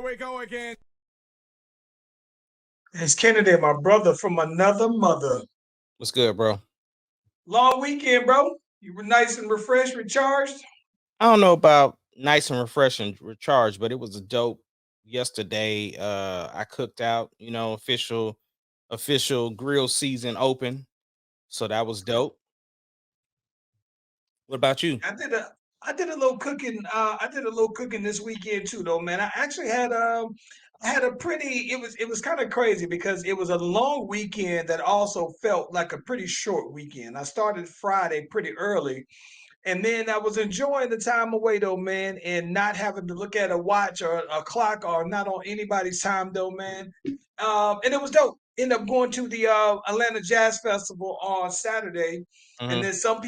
we go again. It's Kennedy, my brother from another mother. What's good, bro? Long weekend, bro. You were nice and refreshed, recharged. I don't know about nice and refreshing recharge, but it was a dope yesterday. I cooked out, official grill season open. So that was dope. What about you? I did a little cooking. I did a little cooking this weekend too, though, man. I actually had a pretty. It was kind of crazy because it was a long weekend that also felt like a pretty short weekend. I started Friday pretty early, and then I was enjoying the time away though, man, and not having to look at a watch or a clock or not on anybody's time though, man. And it was dope. Ended up going to the Atlanta Jazz Festival on Saturday, and Hmm. then some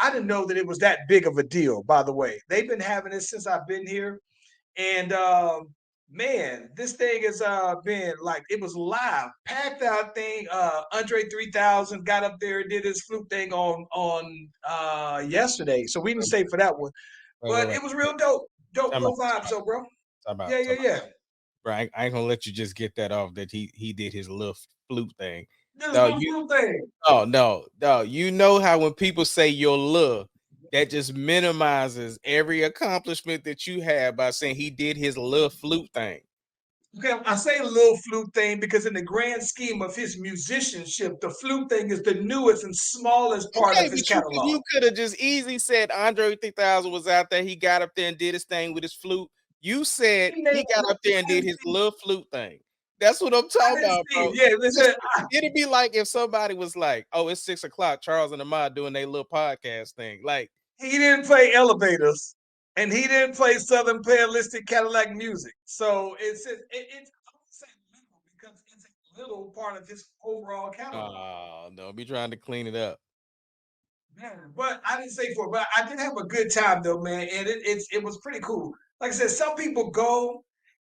I didn't know that it was that big of a deal. By the way, they've been having it since I've been here, and man, this thing has been like it was live, packed out thing. Andre 3000 got up there and did his flute thing on yesterday, so we didn't stay for that one, Wait, but wait. it was real dope. Dope, Time out. real vibes, though, bro. Yeah, Time yeah, out. yeah. Bro, I ain't gonna let you just get that off that he did his little flute thing. This No, little you flute thing. no. You know how when people say your little, that just minimizes every accomplishment that you have by saying he did his little flute thing. Okay, I say little flute thing because in the grand scheme of his musicianship, the flute thing is the newest and smallest part Okay, of his but you catalog. could have just easily said Andre 3000 was out there. He got up there and did his thing with his flute. You said He made, he got up there and I did didn't his see, little flute thing. That's what I'm I talking didn't about, see. bro. Yeah, listen, It'd be like if somebody was like, "Oh, it's 6 o'clock." Charles and Ahmad doing their little podcast thing. Like, he didn't play elevators, and he didn't play Southern Playalistic Cadillac music. So it's I would say little because it's a little part of his overall catalog. oh no, be trying to clean it up. Man, but I didn't say for, but I did have a good time though, man, and it was pretty cool. Like I said, some people go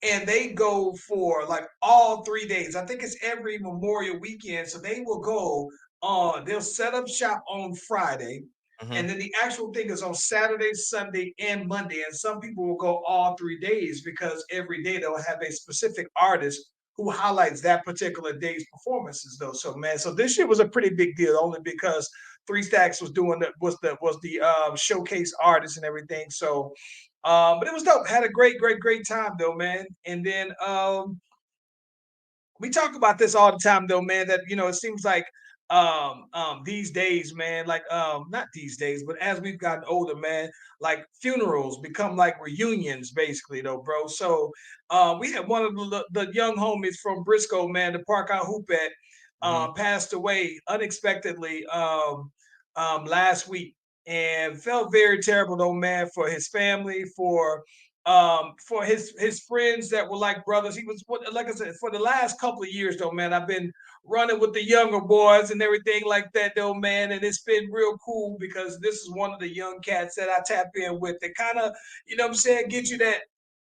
and they go for like all 3 days. I think it's every Memorial weekend, so they will go on. They'll set up shop on Friday, Hmm. and then the actual thing is on Saturday, Sunday, and Monday. And some people will go all 3 days because every day they'll have a specific artist who highlights that particular day's performances, though. So man, so this year was a pretty big deal, only because Three Stacks was doing the showcase artist and everything. So, but it was dope. Had a great time though, man. And then we talk about this all the time though, man. That it seems like these days, man, like not these days, but as we've gotten older, man, like funerals become like reunions, basically, though, bro. So we had one of the young homies from Briscoe, man, the park I hoop at, Hmm. passed away unexpectedly last week, and felt very terrible though, man, for his family, for his friends that were like brothers. He was, like I said, for the last couple of years though, man, I've been running with the younger boys and everything like that though, man, and it's been real cool because this is one of the young cats that I tap in with that kind of, what I'm saying, get you that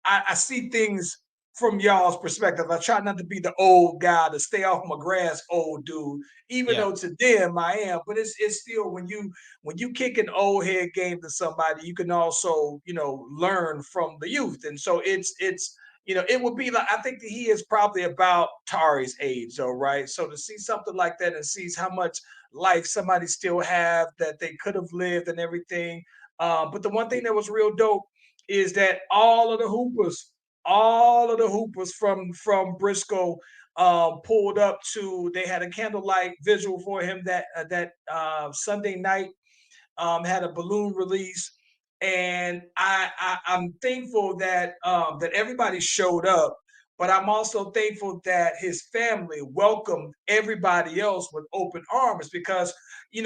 I see things from y'all's perspective. I try not to be the old guy, to stay off my grass old dude, even Yeah. though to them I am. But it's still, when you kick an old head game to somebody, you can also learn from the youth, and so it's it would be like, I think that he is probably about Tari's age, though, right? So to see something like that and sees how much life somebody still have that they could have lived and everything. But the one thing that was real dope is that all of the hoopers from Briscoe pulled up to. They had a candlelight visual for him that Sunday night. Had a balloon release, and I'm thankful that everybody showed up. But I'm also thankful that his family welcomed everybody else with open arms, because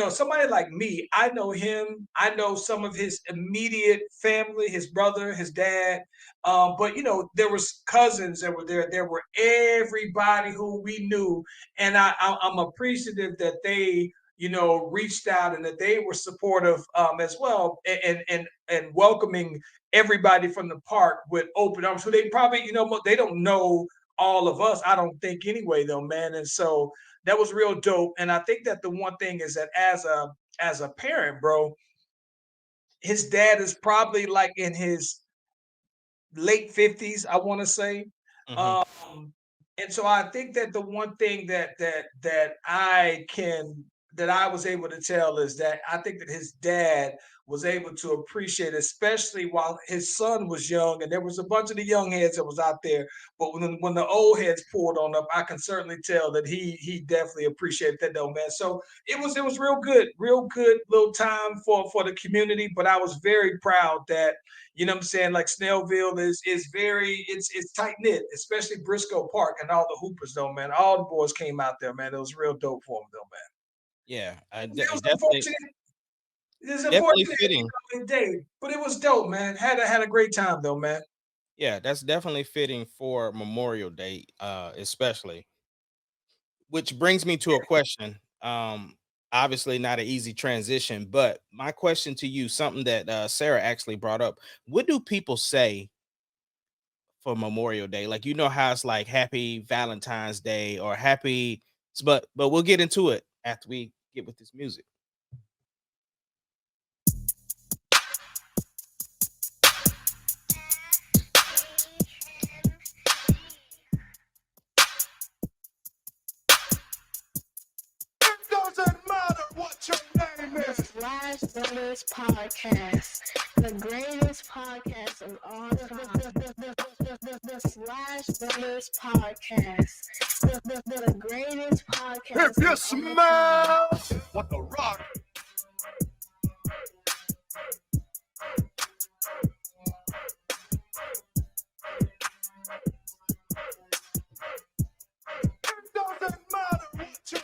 somebody like me, I know him, I know some of his immediate family, his brother, his dad, but there was cousins that were there were everybody who we knew, and I'm appreciative that they reached out and that they were supportive as well, and welcoming everybody from the park with open arms. So they probably, they don't know all of us, I don't think anyway, though, man. And so that was real dope. And I think that the one thing is that as a parent, bro, his dad is probably like in his late 50s, I want to say. Hmm. Um, and so I think that the one thing that I was able to tell is that I think that his dad was able to appreciate, especially while his son was young, and there was a bunch of the young heads that was out there. But when the old heads pulled on up, I can certainly tell that he definitely appreciated that though, man. So it was real good little time for the community. But I was very proud that, you know what I'm saying, like Snellville is very it's tight knit, especially Briscoe Park and all the hoopers though, man. All the boys came out there, man. It was real dope for them though, man. Yeah, It was definitely, unfortunate. It was definitely unfortunate at fitting. the end of the day, but it was dope, man. Had a great time though, man. Yeah, that's definitely fitting for Memorial Day, especially. Which brings me to a question. Obviously not an easy transition, but my question to you, something that Sarah actually brought up. What do people say for Memorial Day? Like, you know how it's like Happy Valentine's Day or Happy, but we'll get into it after we get with this music. Doesn't matter what your name is. The Slash Brothers Podcast, the greatest podcast of all time. The Slash Brothers Podcast, the greatest podcast. If you smell what the rock. It doesn't matter what your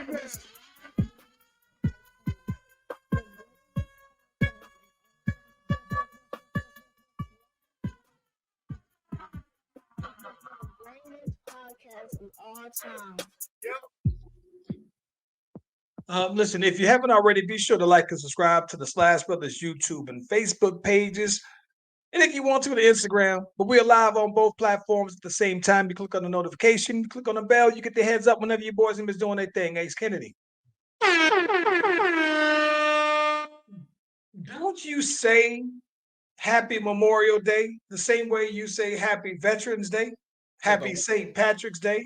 name is. Greatest podcast of all time. Listen, if you haven't already, be sure to like and subscribe to the Slash Brothers YouTube and Facebook pages. And if you want to, the Instagram. But we're live on both platforms at the same time. You click on the notification, click on the bell, you get the heads up whenever your boys and is doing their thing. Ace Kennedy. Don't you say Happy Memorial Day the same way you say Happy Veterans Day, Yeah, Happy St. Patrick's Day,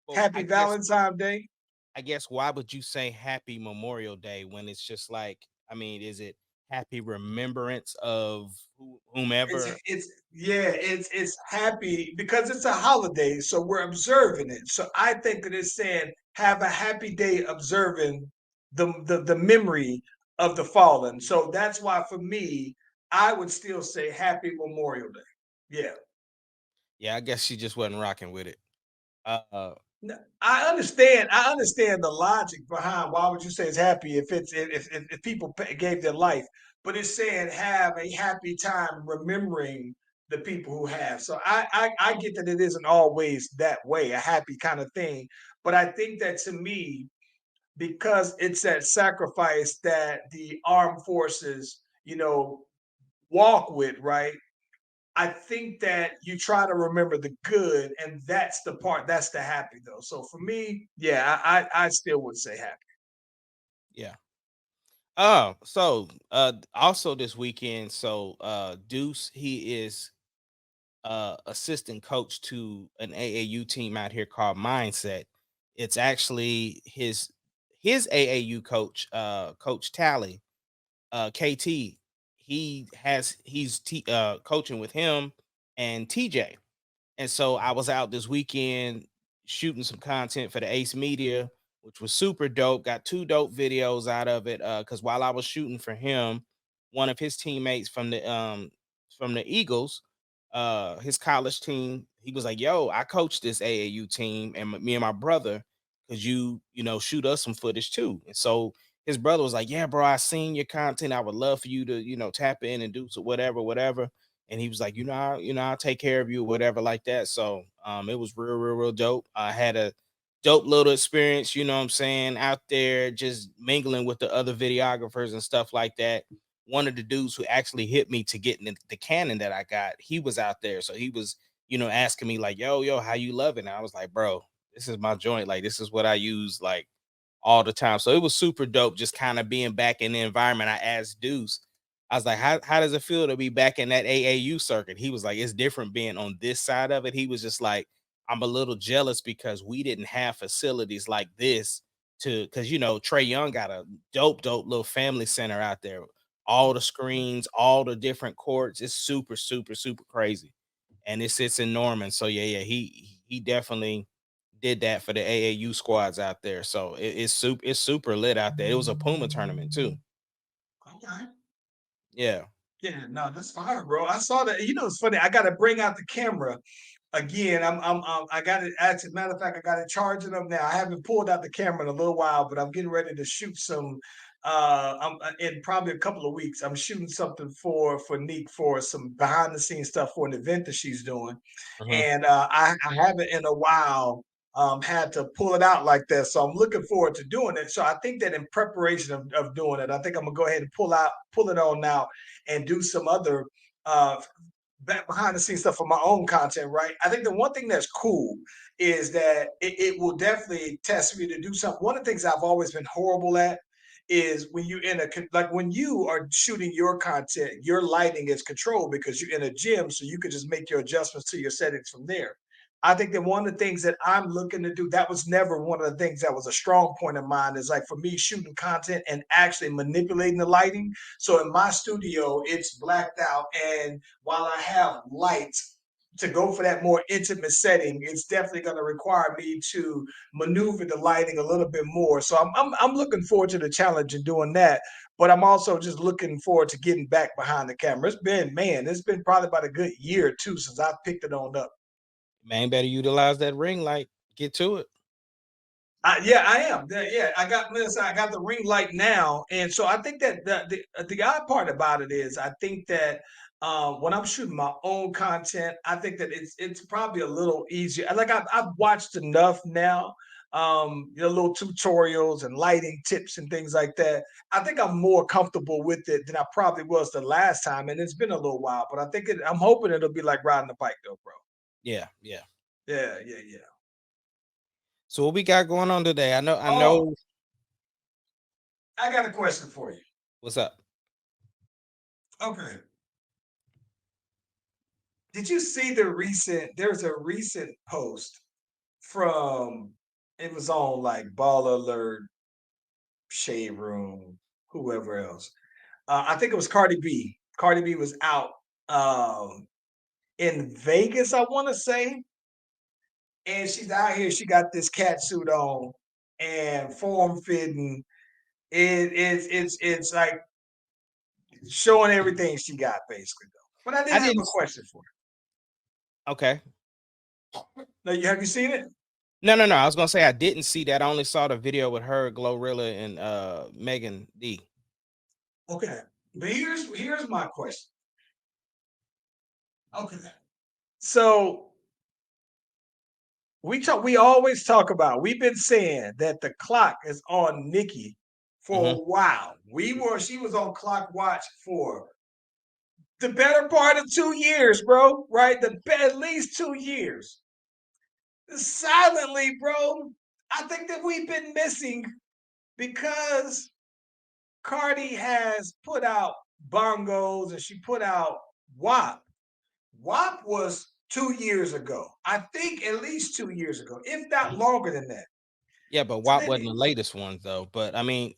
but Happy Valentine's Day? I guess why would you say Happy Memorial Day when it's just like, I mean, is it happy remembrance of whomever? It's happy because it's a holiday, so we're observing it. So I think that it's saying have a happy day observing the memory of the fallen. So that's why for me, I would still say Happy Memorial Day. Yeah. Yeah, I guess she just wasn't rocking with it. Uh, I understand. I understand the logic behind why would you say it's happy if people gave their life, but it's saying have a happy time remembering the people who have. So I get that it isn't always that way, a happy kind of thing, but I think that to me, because it's that sacrifice that the armed forces, walk with, right? I think that you try to remember the good, and that's the part that's the happy though. So for me, yeah, I still would say happy. yeah. Oh, so also this weekend, so Deuce, he is assistant coach to an AAU team out here called Mindset. It's actually his AAU coach, Coach Tally, KT. He's coaching with him and TJ. And so I was out this weekend shooting some content for the Ace Media, which was super dope. Got two dope videos out of it. Because while I was shooting for him, one of his teammates from the Eagles, his college team, he was like, "Yo, I coach this AAU team, and me and my brother, because you shoot us some footage too." And so his brother was like, "Yeah, bro, I seen your content. I would love for you to tap in and do so whatever." And he was like, I'll take care of you, whatever, like that. So it was real dope. I had a dope little experience, you know what I'm saying, out there just mingling with the other videographers and stuff like that. One of the dudes who actually hit me to get in the Canon that I got, he was out there. So he was, asking me like, yo, how you love it? And I was like, bro, this is my joint. Like, this is what I use like all the time. So it was super dope just kind of being back in the environment. I asked Deuce, I was like, how does it feel to be back in that AAU circuit? He was like, it's different being on this side of it. He was just like, I'm a little jealous because we didn't have facilities like this because Trey Young got a dope little family center out there. All the screens, all the different courts. It's super, super, super crazy. And it sits in Norman. So yeah, he definitely did that for the AAU squads out there. So it's super lit out there. It was a Puma tournament too. Okay. Yeah. Yeah, no, that's fire, bro. I saw that. It's funny. I got to bring out the camera again. I got it. As a matter of fact, I got it charging them now. I haven't pulled out the camera in a little while, but I'm getting ready to shoot some. I'm in probably a couple of weeks. I'm shooting something for Neek for some behind the scenes stuff for an event that she's doing, Mhm. and I haven't in a while had to pull it out like that. So I'm looking forward to doing it. So I think that in preparation of doing it, I think I'm gonna go ahead and pull it on now and do some other uh back behind the scenes stuff for my own content, right? I think the one thing that's cool is that it will definitely test me to do something. One of the things I've always been horrible at is when you when you are shooting your content, your lighting is controlled because you're in a gym, so you can just make your adjustments to your settings from there. I think that one of the things that I'm looking to do, that was never one of the things that was a strong point of mine, is like for me shooting content and actually manipulating the lighting. So in my studio, it's blacked out. And while I have lights to go for that more intimate setting, it's definitely going to require me to maneuver the lighting a little bit more. So I'm looking forward to the challenge in doing that. But I'm also just looking forward to getting back behind the camera. It's been probably about a good year or two since I picked it on up. Man, better utilize that ring light. Get to it. Yeah, I am. Yeah, I got the ring light now, and so I think that the odd part about it is I think that when I'm shooting my own content, I think that it's probably a little easier. Like I've watched enough now, little tutorials and lighting tips and things like that. I think I'm more comfortable with it than I probably was the last time, and it's been a little while. But I'm hoping it'll be like riding a bike though, bro. Yeah, yeah. Yeah, yeah, yeah. So what we got going on today? I Oh, know I got a question for you. what's up. Okay. Did you see there's a recent post from, it was on like Ball Alert, Shade Room, whoever else. I think it was Cardi B. Cardi B was out in Vegas, I want to say, and she's out here. She got this cat suit on and form fitting. It's like showing everything she got basically though. But I did I have a didn't question for Okay. her. Now, have you seen it? No. I was gonna say I didn't see that. I only saw the video with her, Glorilla, and Megan D. Okay. But here's my question. Okay. So we always talk about, we've been saying that the clock is on Nikki for Hmm. a while. She was on clock watch for the better part of 2 years, bro. Right? At least 2 years. Silently, bro. I think that we've been missing because Cardi has put out bongos and she put out WAP. WAP was 2 years ago. I think at least 2 years ago, if not longer than that. Yeah, but So WAP then, wasn't the latest one though. But I mean,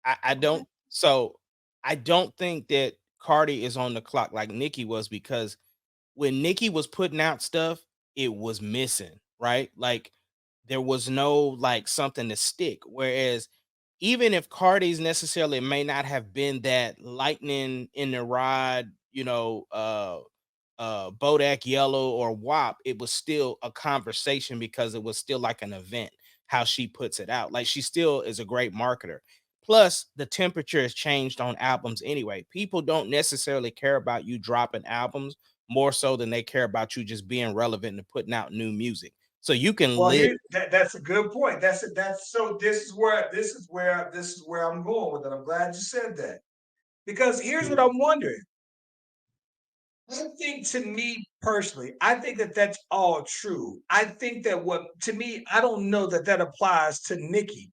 I okay. don't. So I don't think that Cardi is on the clock like Nicki was, because when Nicki was putting out stuff, it was missing, right? Like there was no like something to stick. Whereas even if Cardi's necessarily may not have been that lightning in the rod, Bodak Yellow or WAP, it was still a conversation because it was still like an event, how she puts it out. Like she still is a great marketer. Plus, the temperature has changed on albums anyway. People don't necessarily care about you dropping albums more so than they care about you just being relevant and putting out new music. So you can Well, live. that's a good point. That's so this is where I'm going with it. I'm glad you said that. Because here's what I'm wondering. I think, to me personally, I think that that's all true. I think that to me, I don't know that that applies to Nikki.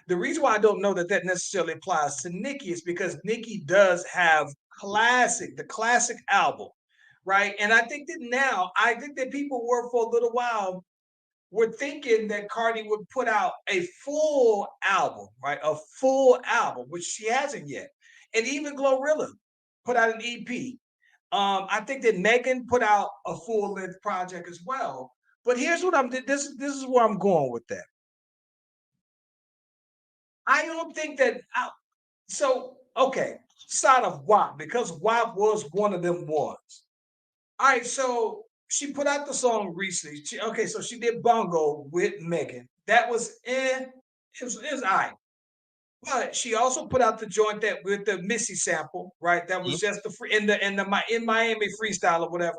The reason why I don't know that that necessarily applies to Nikki is because Nikki does have the classic album, right? And I think that people were for a little while were thinking that Cardi would put out a full album, right? A full album, which she hasn't yet. And even Glorilla put out an EP. I think that Megan put out a full length project as well. But here's what this is where I'm going with that. I don't think that okay, side of WAP, because WAP was one of them ones. All right, so she put out the song recently. So she did Bongo with Megan. That was it was all right. But she also put out the joint that with the Missy sample, right? That was just the free in Miami freestyle or whatever.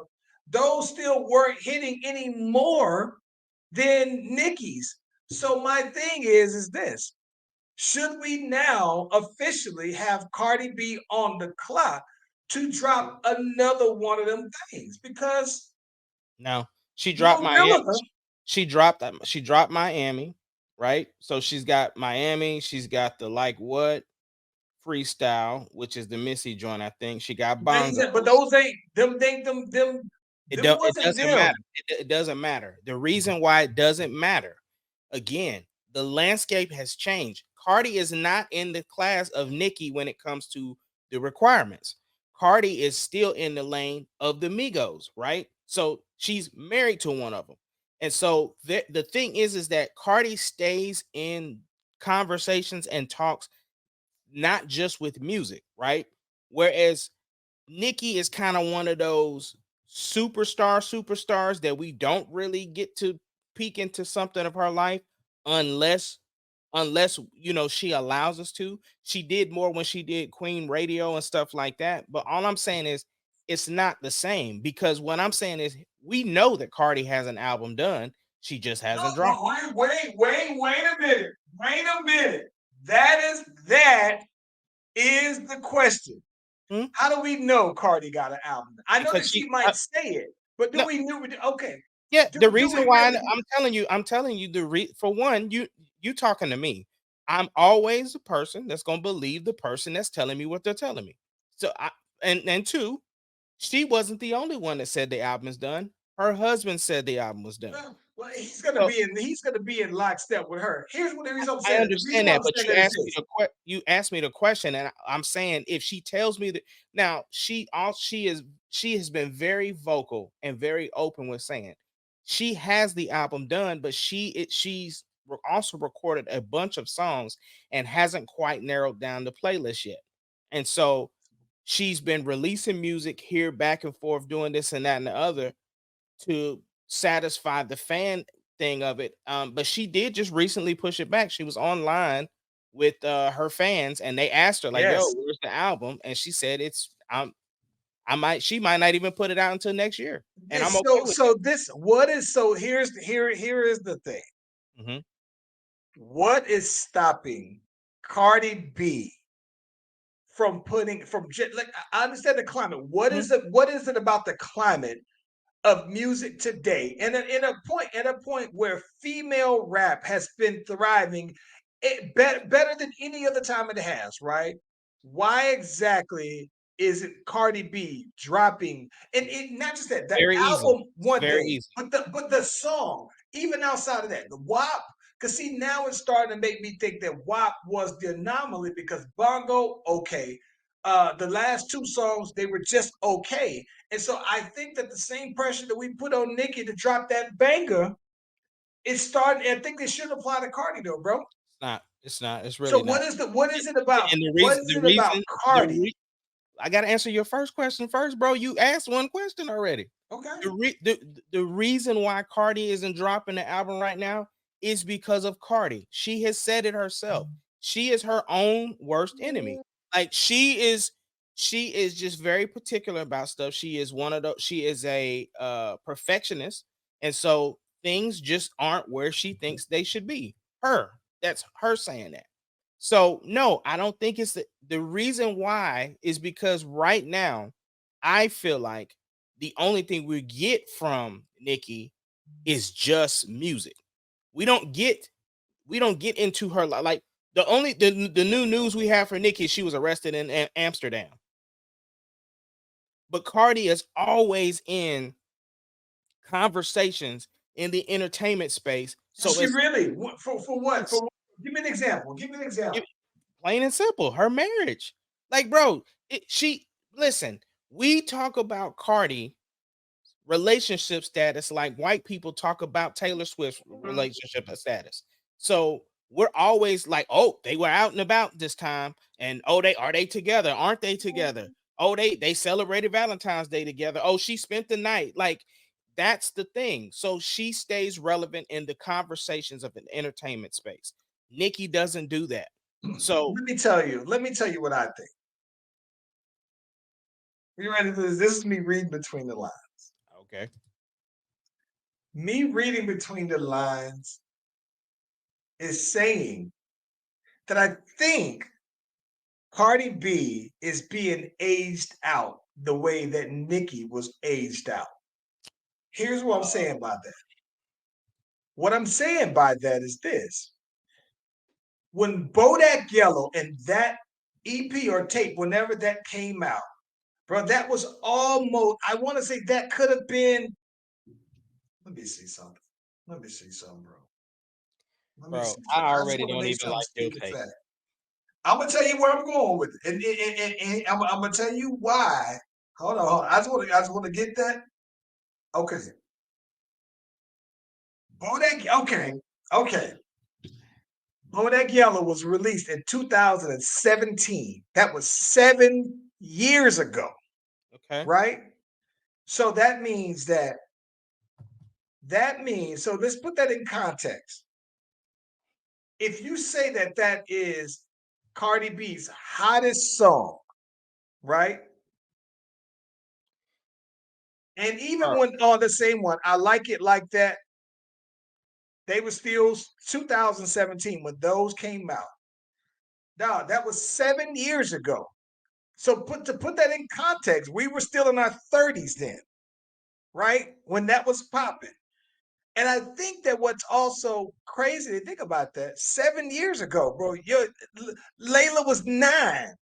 Those still weren't hitting any more than Nicki's. So my thing is this: should we now officially have Cardi B on the clock to drop another one of them things? Because No, she dropped Miami. Glorilla, She dropped Miami, right? So she's got Miami. She's got the Like What freestyle, which is the Missy joint. I think she got Bongo. but those ain't them. Them It wasn't doesn't them. matter. It doesn't matter. The reason why it doesn't matter, again, the landscape has changed. Cardi is not in the class of Nicki when it comes to the requirements. Cardi is still in the lane of the Migos, right? So she's married to one of them. And so the thing is that Cardi stays in conversations and talks not just with music, right? Whereas Nicki is kind of one of those superstars that we don't really get to peek into something of her life unless she allows us to. She did more when she did Queen Radio and stuff like that. But all I'm saying is it's not the same, because what I'm saying is we know that Cardi has an album done. She just hasn't dropped. Wait a minute. Wait a minute. That is the question. Hmm? How do we know Cardi got an album? I know Because that she might say it, but do we know? Okay. Yeah, Do, the do reason we why really? I'm telling you for one, you talking to me. I'm always the person that's gonna believe the person that's telling me what they're telling me. So and two, she wasn't the only one that said the album is done. Her husband said the album was done. Well, he's So gonna be in lockstep with her. Here's what the reason I'm I saying. The reason understand why that, I'm but saying that is this. you asked me the question, and I'm saying if she tells me that now she has been very vocal and very open with saying she has the album done, but she's also recorded a bunch of songs and hasn't quite narrowed down the playlist yet. And so she's been releasing music here back and forth, doing this and that and the other to satisfy the fan thing of it. But she did just recently push it back. She was online with her fans, and they asked her like, "Yo, Yes. where's the album?" And she said, "It's she might not even put it out until next year." And I'm okay with Here is the thing. it. Hmm. What is stopping Cardi B from like I understand the climate. What is it about the climate of music today, and at a point where female rap has been thriving better than any other time it has, right? Why exactly is it Cardi B dropping, and not just that, the Very easy. album It's one very thing, easy. but the song, even outside of that, the WAP. Because see, now it's starting to make me think that WAP was the anomaly, because Bongo, okay, the last two songs they were just okay, and so I think that the same pressure that we put on Nicki to drop that banger, it's starting. I think they should apply to Cardi though, bro. It's not. It's not. It's So really not. what is it about? And What is it about Cardi? I got to answer your first question first, bro. You asked one question already. Okay. The reason why Cardi isn't dropping the album right now is because of Cardi. She has said it herself. She is her own worst enemy. Like she is just very particular about stuff. She is one of those. She is a perfectionist, and so things just aren't where she thinks they should be. That's her saying that. So no, I don't think it's the reason why is because right now I feel like the only thing we get from Nicki is just music. We don't get into her like the new news we have for Nicki is she was arrested in Amsterdam. but Cardi is always in conversations in the entertainment space. Is So she it's really? For what? yes, Give me an example. Give me an example. plain and simple, her marriage. Like, bro, she listen. We talk about Cardi relationship status like white people talk about Taylor Swift's relationship status. So we're always like, oh, they were out and about this time, and oh, they together? Aren't they together? Oh, they celebrated Valentine's Day together. Oh, she spent the night. Like, that's the thing. So she stays relevant in the conversations of an entertainment space. Nikki doesn't do that. So Let me tell you. Let me tell you what I think. You ready for this? This is me reading between the lines. okay, Me reading between the lines is saying that I think Cardi B is being aged out the way that Nicki was aged out. Here's what I'm saying by that. What I'm saying by that is this. When Bodak Yellow and that EP or tape, whenever that came out, bro, that was almost, I want to say that could have been, let me see something. Let me see something, bro. Let me bro, see I something. I just already want to don't make even something like your stupid take. fact. I'm gonna tell you where I'm going with it, and I'm gonna tell you why. Hold on, hold on. I just want to get that. Okay, Bodak. Okay, okay. Bodak Yellow was released in 2017. That was 7 years ago, Okay, right? So that means. So let's put that in context. If you say that that is Cardi B's hottest song, right? And even bro, when on the same one, I like it like that. They were still 2017 when those came out. Now that was 7 years ago. So to put that in context, we were still in our 30s then, right? When that was popping. And I think that what's also crazy to think about that 7 years ago, bro, Layla was 9,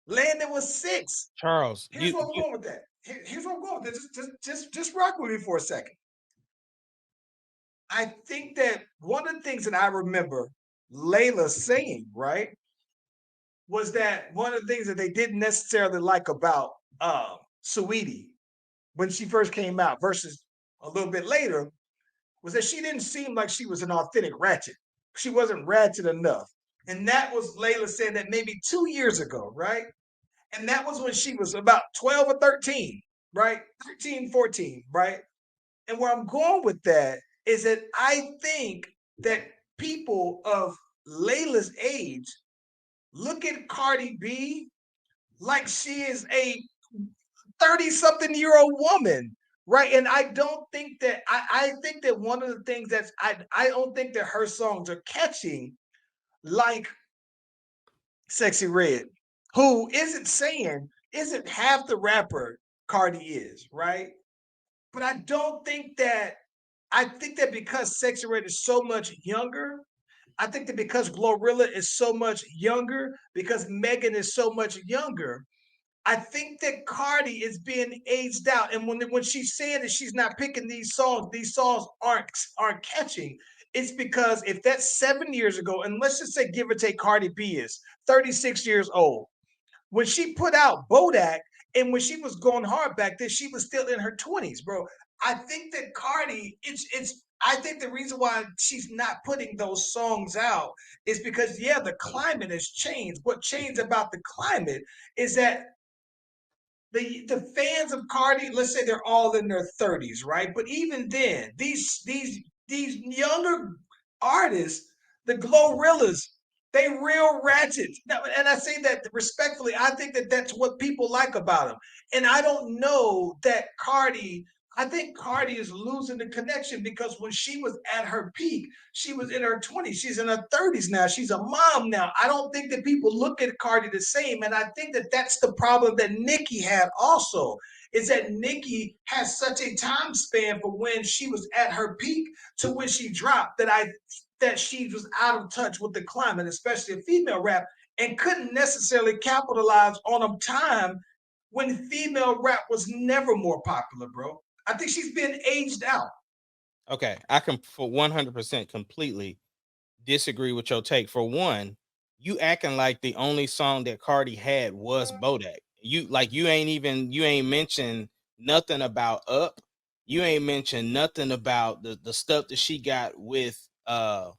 Landon was 6. Charles, Here's where I'm going with that. Here's where I'm going with that. Just rock with me for a second. I think that one of the things that I remember Layla saying, right, was that one of the things that they didn't necessarily like about Saweetie when she first came out versus a little bit later was that she didn't seem like she was an authentic ratchet. She wasn't ratchet enough. And that was Layla said that maybe 2 years ago, right? And that was when she was about 12 or 13, right? 13, 14, right? And where I'm going with that is that I think that people of Layla's age look at Cardi B like she is a 30-something-year-old woman, right? And I don't think that I think that one of the things I don't think that her songs are catching like Sexy Red, who isn't half the rapper Cardi is, right? But I think that because Sexy Red is so much younger, I think that because Glorilla is so much younger, because Megan is so much younger, I think that Cardi is being aged out. And when she's saying that she's not picking these songs aren't catching. It's because if that's 7 years ago, and let's just say give or take Cardi B is 36 years old, when she put out Bodak and when she was going hard back then, she was still in her 20s, bro. I think that Cardi, it's I think the reason why she's not putting those songs out is because yeah, the climate has changed. What changed about the climate is that the fans of Cardi, let's say they're all in their 30s, right? But even then, these younger artists, the Glorrillas, they real ratchet. Now, and I say that respectfully. I think that that's what people like about them. And I don't know that Cardi. I think Cardi is losing the connection because when she was at her peak, she was in her 20s. She's in her 30s now. She's a mom now. I don't think that people look at Cardi the same. And I think that that's the problem that Nicki had also, is that Nicki has such a time span for when she was at her peak to when she dropped that she was out of touch with the climate, especially in female rap, and couldn't necessarily capitalize on a time when female rap was never more popular, bro. I think she's been aged out. Okay, I can for 100% completely disagree with your take. For one, you acting like the only song that Cardi had was Bodak. You ain't mentioned nothing about Up. You ain't mentioned nothing about the stuff that she got with her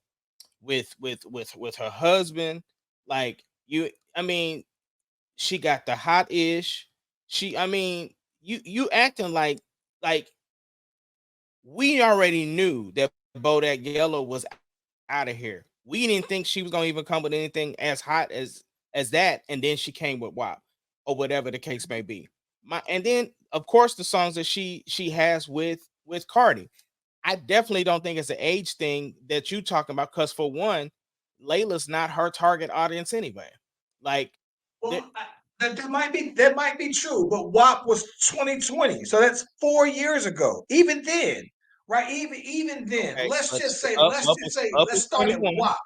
husband. Like you, I mean, she got the hot ish. I mean, you acting like we already knew that Bodak Yellow was out of here. We didn't think she was gonna even come with anything as hot as that, and then she came with WAP or whatever the case may be. And then of course the songs that she has with Cardi. I definitely don't think it's an age thing that you talking about, because for one, Layla's not her target audience anyway. Like, Well, that might be true, but WAP was 2020, so that's 4 years ago. Even then, right? Even then, okay, let's but just say, up let's is start at 21. WAP.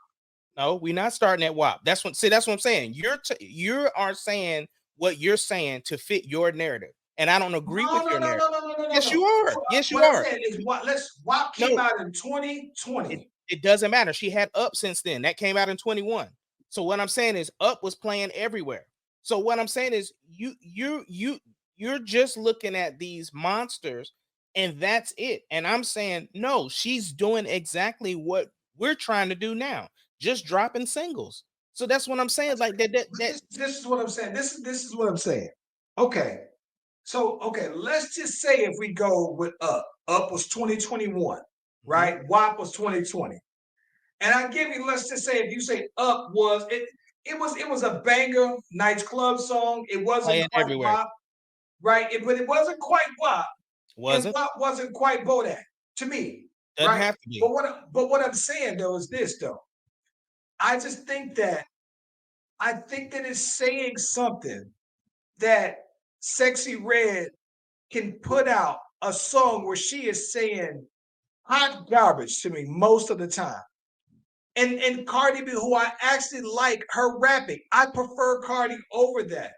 No, we're not starting at WAP. That's what I'm saying. You are saying what you're saying to fit your narrative, and I don't agree No, with no, your no, no, narrative. no, no, no, no, Yes, no. you are. Yes, you What I'm are. saying is, WAP came No, out in it, 2020. it doesn't matter. She had Up since then. That came out in 21. So what I'm saying is Up was playing everywhere. So what I'm saying is you're just looking at these monsters and that's it. And I'm saying no, she's doing exactly what we're trying to do now. Just dropping singles. So that's what I'm saying. Like But this is what I'm saying. This is what I'm saying. Okay. So, okay, let's just say if we go with Up was 2021, Mhm. right? WAP was 2020. And I give you, let's just say if you say Up was it was a banger nights club song. It wasn't Playing quite everywhere. WAP, right? But it wasn't quite WAP, and Wasn't. WAP wasn't quite Bodak to me, Doesn't right? have to be. But what I'm saying though is this though. I just think that it's saying something that Sexy Red can put out a song where she is saying hot garbage to me most of the time. And Cardi B, who I actually like her rapping, I prefer Cardi over that.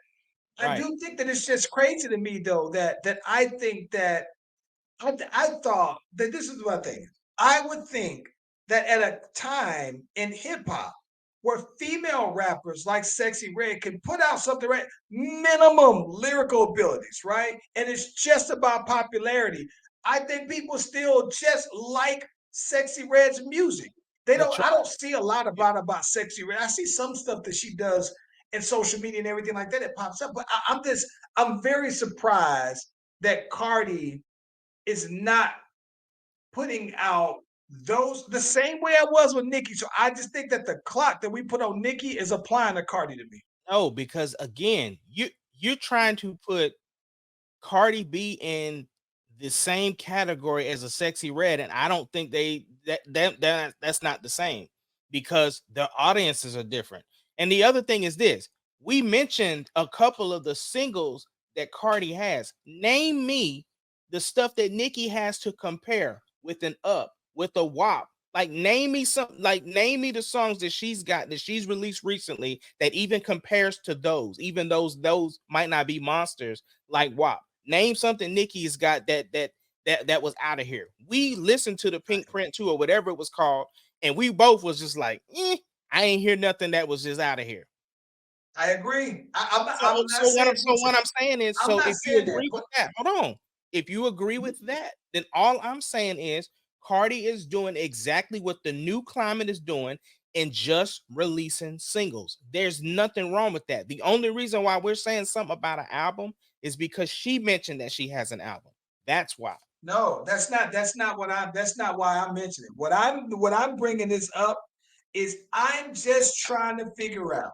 I Right. do think that it's just crazy to me though that I think that I thought that this is what I think. I would think that at a time in hip hop where female rappers like Sexy Red can put out something right, minimum lyrical abilities, right? And it's just about popularity. I think people still just like Sexy Red's music. They But don't. try I don't see a lot about Sexy Red. I see some stuff that she does in social media and everything like that. It pops up, but I'm very surprised that Cardi is not putting out those the same way I was with Nicki. So I just think that the clock that we put on Nicki is applying to Cardi to me. no, because again, you're trying to put Cardi B in the same category as a Sexy Red, and I don't think that's not the same, because the audiences are different. And the other thing is this: we mentioned a couple of the singles that Cardi has. Name me the stuff that Nicki has to compare with an Up, with a WAP. Like name me some, like name me the songs that she's got that she's released recently that even compares to those, even those might not be monsters like WAP. Name something Nicki has got that was out of here. We listened to the Pink Print 2 or whatever it was called, and we both was just like, I ain't hear nothing that was just out of here. I agree. So, I'm not so what I'm saying so what I'm saying is, I'm so not if you saying that, agree but with that, hold on. If you agree with that, then all I'm saying is Cardi is doing exactly what the new climate is doing and just releasing singles. There's nothing wrong with that. The only reason why we're saying something about an album is because she mentioned that she has an album. That's why. no, that's not why I'm mentioning it. What I'm bringing this up is I'm just trying to figure out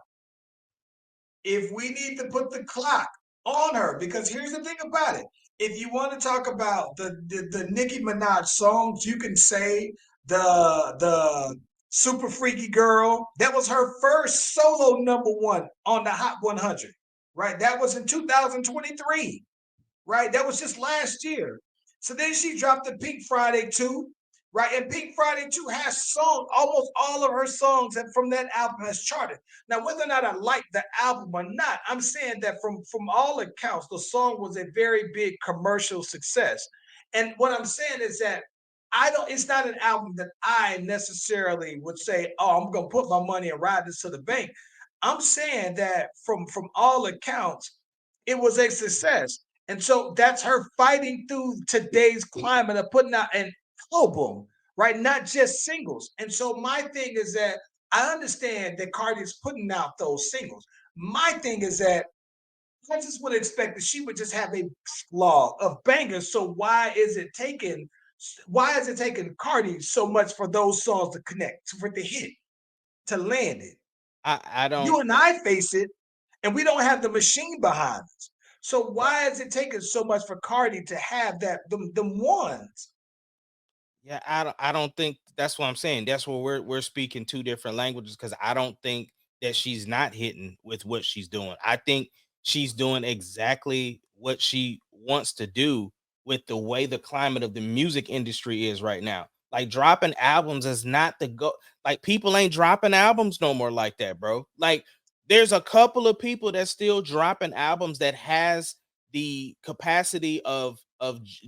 if we need to put the clock on her, because here's the thing about it. If you want to talk about the Nicki Minaj songs, you can say the Super Freaky Girl. That was her first solo number one on the Hot 100, right? That was in 2023, right? That was just last year. So then she dropped the Pink Friday 2. right? And Pink Friday 2 has songs, almost all of her songs from that album has charted. Now, whether or not I like the album or not, I'm saying that from all accounts, the song was a very big commercial success. And what I'm saying is that it's not an album that I necessarily would say, oh, I'm gonna put my money and ride this to the bank. I'm saying that from all accounts, it was a success. And so that's her fighting through today's climate of putting out an album, right? Not just singles. And so my thing is that I understand that Cardi's putting out those singles. My thing is that I just would expect that she would just have a slog of bangers. So why is it taking Cardi so much for those songs to connect, for the hit, to land it? I don't. You and I face it, and we don't have the machine behind us. So why is it taking so much for Cardi to have them ones? Yeah, I don't think that's what I'm saying. That's where we're speaking two different languages because I don't think that she's not hitting with what she's doing. I think she's doing exactly what she wants to do with the way the climate of the music industry is right now. Like dropping albums is not the go. Like people ain't dropping albums no more like that, bro. Like there's a couple of people that still dropping albums that has the capacity of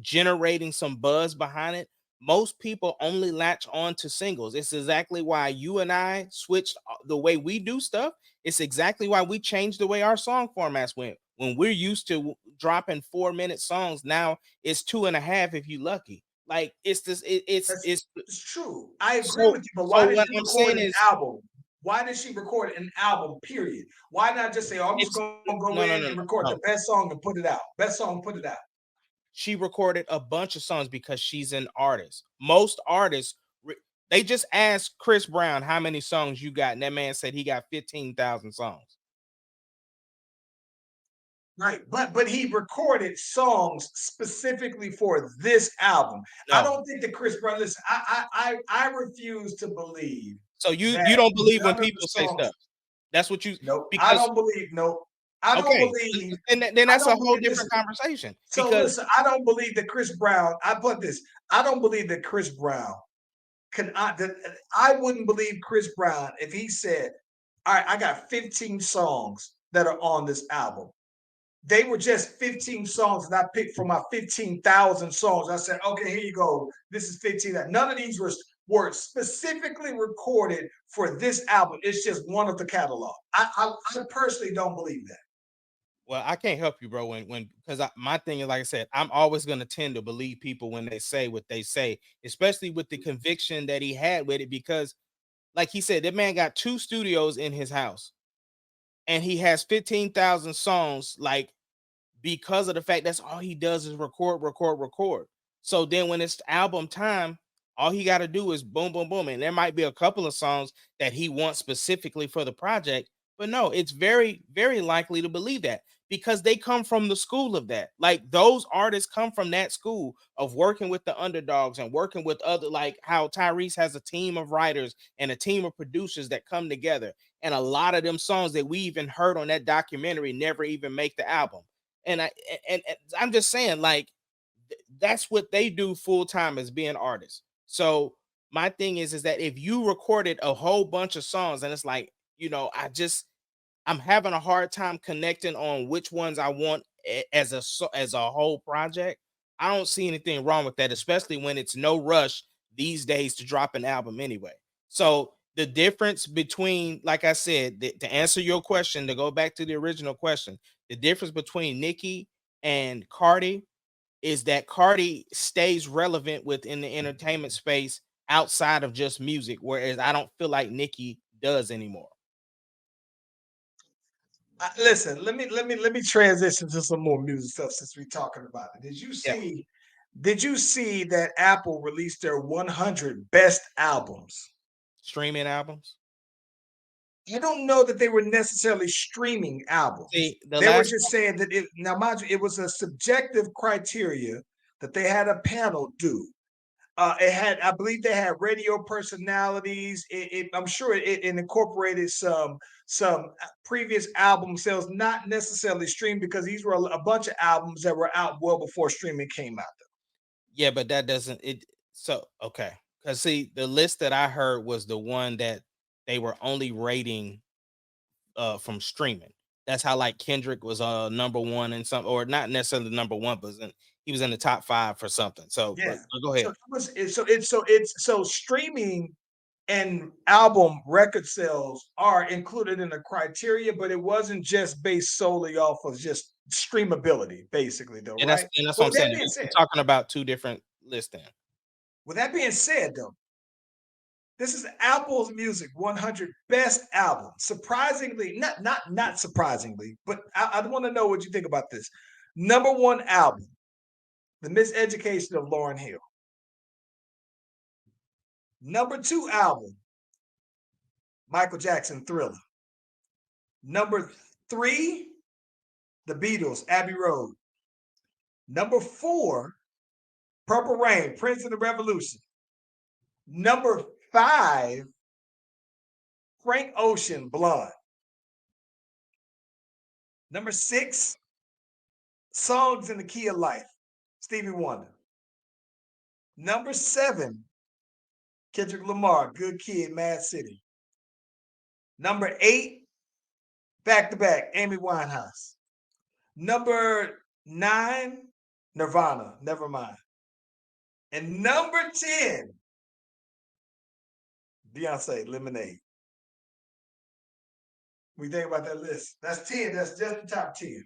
generating some buzz behind it. Most people only latch on to singles. It's exactly why you and I switched the way we do stuff. It's exactly why we changed the way our song formats went. When we're used to dropping 4 minute songs, now it's 2.5 if you lucky. Like it's this, It's true. I agree so with you, but why so did what she I'm record saying an is album? Why did she record an album? Period. Why not just say, "Oh, I'm just it's going to go no no in no and record the no. best song and put it out. Best song, put it out." She recorded a bunch of songs because she's an artist. Most artists, they just asked Chris Brown how many songs you got, and that man said he got 15,000 songs. Right, but he recorded songs specifically for this album. I No, don't think that Chris Brown. Listen, I refuse to believe so you that don't believe when none of the people say songs. stuff. That's what you Nope, I because don't believe. Nope, I don't okay, believe. then I that's a don't whole believe. different Listen. conversation So because listen, I don't believe that Chris Brown. I put this. I don't believe that Chris Brown I wouldn't believe Chris Brown if he said, "All right, I got 15 songs that are on this album." They were just 15 songs that I picked from my 15,000 songs. I said, okay, here you go. This is 15. None of these were specifically recorded for this album. It's just one of the catalog. I personally don't believe that. well, I can't help you, bro. When because my thing is like I said, I'm always gonna tend to believe people when they say what they say, especially with the conviction that he had with it. Because, like he said, that man got 2 studios in his house, and he has 15,000 songs. Like because of the fact that's all he does is record, record, record. So then when it's album time, all he got to do is boom, boom, boom. And there might be a couple of songs that he wants specifically for the project. But no, it's very, very likely to believe that because they come from the school of that. Like those artists come from that school of working with the underdogs and working with other, like how Tyrese has a team of writers and a team of producers that come together. And a lot of them songs that we even heard on that documentary never even make the album. And I'm just saying, like, that's what they do full time as being artists. So my thing is that if you recorded a whole bunch of songs and it's like, I'm having a hard time connecting on which ones I want as a whole project. I don't see anything wrong with that, especially when it's no rush these days to drop an album anyway. So the difference between, like I said, to answer your question, to go back to the original question, the difference between Nicki and Cardi is that Cardi stays relevant within the entertainment space outside of just music, whereas I don't feel like Nicki does anymore. Listen, let me transition to some more music stuff since we're talking about it. Yeah, Did you see that Apple released their 100 best albums? streaming albums. I don't know that they were necessarily streaming albums. See, the They were last just saying that now, mind you, it was a subjective criteria that they had a panel do. It had, I believe, they had radio personalities. I'm sure it incorporated some previous album sales, not necessarily streamed because these were a bunch of albums that were out well before streaming came out. yeah, but that doesn't it. So okay. Because see, the list that I heard was the one that they were only rating from streaming. That's how like Kendrick was number one in some, or not necessarily number one, but he was in the top 5 for something. So, Yeah. but go So ahead. it was so streaming and album record sales are included in the criteria, but it wasn't just based solely off of just streamability, basically, though, right? And that's But what I'm with that saying. being We're said, talking about two different lists then. though, this is Apple's Music 100 Best Album. Surprisingly, not surprisingly, but I want to know what you think about this. Number 1 album, The Miseducation of Lauryn Hill. Number 2 album, Michael Jackson, Thriller. Number 3, The Beatles, Abbey Road. Number 4, Purple Rain, Prince of the Revolution. Number 5, Frank Ocean, Blonde. Number 6, Songs in the Key of Life, Stevie Wonder. Number 7, Kendrick Lamar, Good Kid, Mad City. Number 8, back to back, Amy Winehouse. Number 9, Nirvana, Nevermind. And number 10, Beyonce, Lemonade. What do you think about that list? That's 10. That's just the top 10.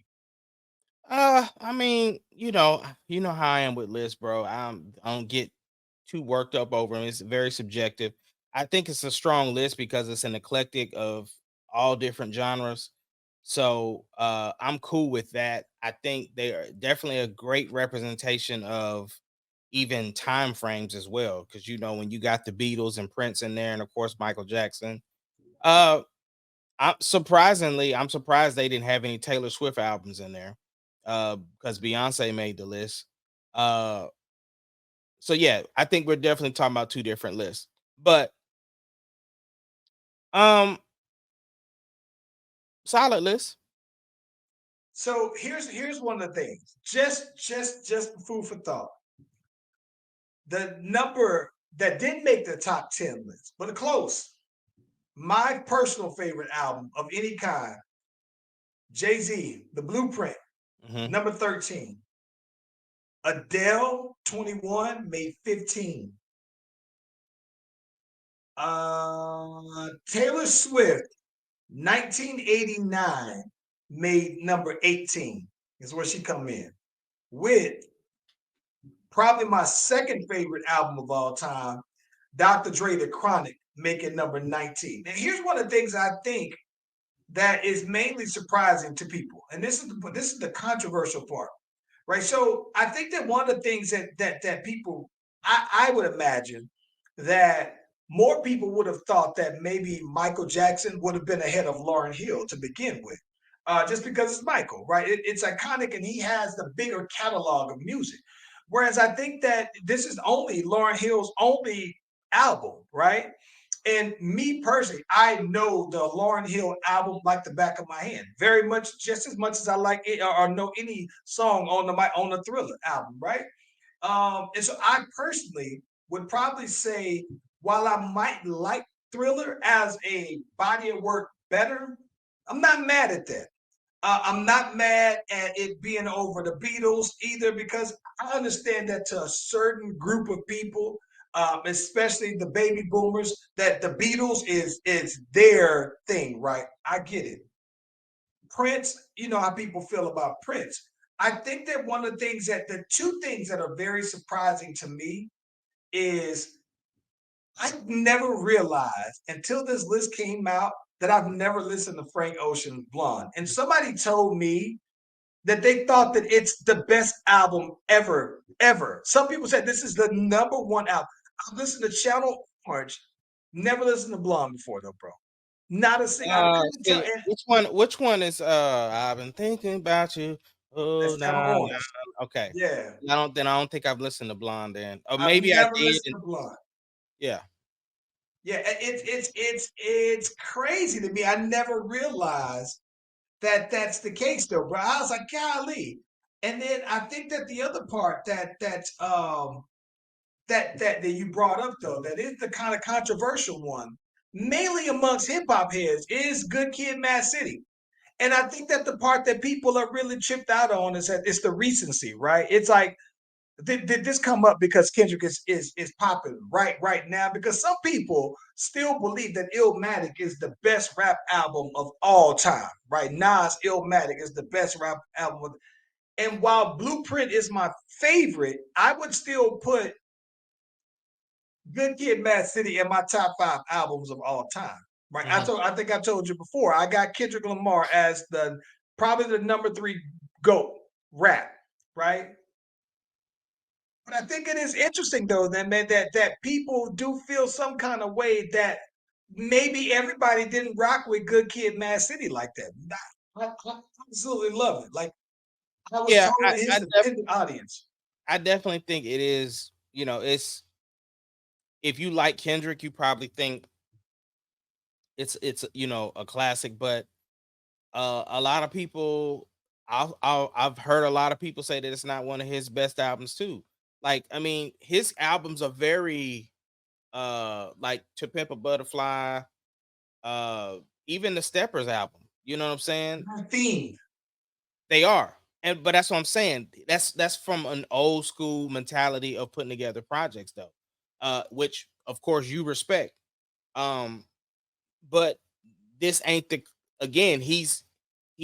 I mean, you know how I am with lists, bro. I don't get too worked up over them. It's very subjective. I think it's a strong list because it's an eclectic of all different genres. So I'm cool with that. I think they are definitely a great representation of even time frames as well. Because when you got the Beatles and Prince in there, and of course Michael Jackson. Uh I'm surprised they didn't have any Taylor Swift albums in there. Because Beyonce made the list. Uh so yeah, I think we're definitely talking about two different lists. But um solid list. So here's one of the things. Just food for thought. The number that didn't make the top 10 list, but close. My personal favorite album of any kind, Jay-Z, The Blueprint, Mhm. number 13. Adele, 21, made 15. Taylor Swift, 1989, made number 18. Is where she come in. With probably my second favorite album of all time, Dr. Dre, The Chronic, making number 19. And here's one of the things I think that is mainly surprising to people, and this is the controversial part, right? So I think that one of the things that people, I would imagine that more people would have thought that maybe Michael Jackson would have been ahead of Lauryn Hill to begin with, just because it's Michael, right? It's iconic, and he has the bigger catalog of music. Whereas I think that this is only Lauryn Hill's only album, right? And me personally, I know the Lauryn Hill album like the back of my hand, very much, just as much as I like it or know any song on the Thriller album, right? And so I personally would probably say, while I might like Thriller as a body of work better, I'm not mad at that. I'm not mad at it being over the Beatles either, because I understand that to a certain group of people, especially the baby boomers, that the Beatles is their thing, right? I get it. Prince, you know how people feel about Prince. I think that one of the two things that are very surprising to me is I never realized until this list came out that I've never listened to Frank Ocean's Blonde. And somebody told me that they thought that it's the best album ever, ever. Some people said this is the number 1 album. I've listened to Channel Orange, never listened to Blonde before though, bro. Not a single. I couldn't tell. See, And which one is I've been thinking about you. Oh, that's Channel nah, nah. Orange. Okay. Yeah, I don't think I've listened to Blonde then. Or I've maybe I never did. listened to Blonde. Yeah. Yeah, it's crazy to me. I never realized that that's the case though, bro. I was like, golly. And then I think that the other part that you brought up though, that is the kind of controversial one, mainly amongst hip hop heads, is Good Kid, Mad City. And I think that the part that people are really chipped out on is that it's the recency, right? It's like, did this come up because Kendrick is popping right now? Because some people still believe that Illmatic is the best rap album of all time, right? Nas Illmatic is the best rap album. And while Blueprint is my favorite, I would still put Good Kid, Mad City in my top 5 albums of all time. Right? I think I told you before. I got Kendrick Lamar as probably the number 3 GOAT rap, right? But I think it is interesting though that man that people do feel some kind of way that maybe everybody didn't rock with Good Kid, Mad City like that. I absolutely love it. Like I was Yeah, totally in the audience. I definitely think it is. It's, if you like Kendrick, you probably think it's a classic. But a lot of people, I've heard a lot of people say that it's not one of his best albums too. Like, I mean, his albums are very like To Pimp a Butterfly, uh even the Steppers album. You know what I'm saying? Theme. They are. But that's what I'm saying. That's from an old school mentality of putting together projects though. Which of course you respect. Um but this ain't the again, he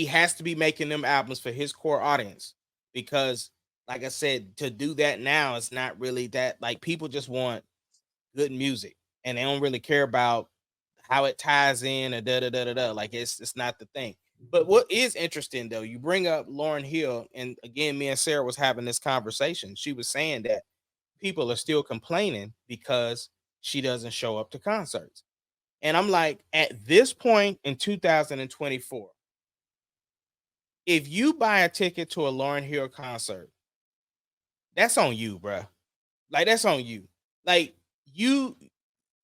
has to be making them albums for his core audience, because like I said, to do that now, it's not really that, like, people just want good music and they don't really care about how it ties in or da da da da da. Like, it's not the thing. But what is interesting though, you bring up Lauren Hill, and again, me and Sarah was having this conversation. She was saying that people are still complaining because she doesn't show up to concerts. And I'm like, at this point in 2024, if you buy a ticket to a Lauren Hill concert, that's on you, bruh. Like, that's on you. Like, you,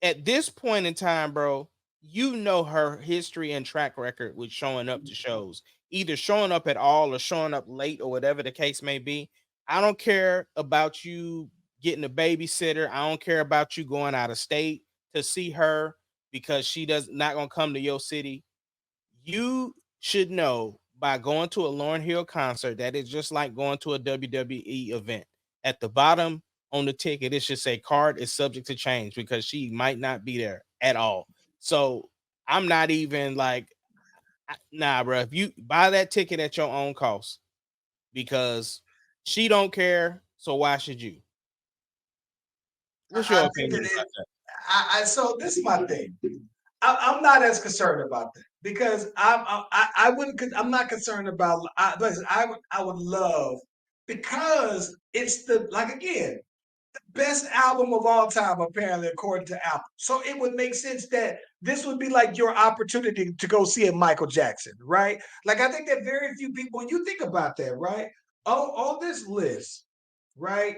at this point in time, bro, you know her history and track record with showing up to shows, either showing up at all or showing up late or whatever the case may be. I don't care about you getting a babysitter. I don't care about you going out of state to see her because she does not gonna come to your city. You should know by going to a Lauryn Hill concert that it's just like going to a WWE event. At the bottom on the ticket, it should say card is subject to change because she might not be there at all. So I'm not even like, nah, bro. If you buy that ticket at your own cost, because she don't care, so why should you? What's your I think opinion it about is. that? So this is my thing. I'm not as concerned about that because I wouldn't. I'm not concerned about. Listen, I would love, because it's the, like, again, best album of all time apparently according to Apple. So it would make sense that this would be like your opportunity to go see a Michael Jackson, right? Like, I think that very few people, when you think about that, right? On this list, right?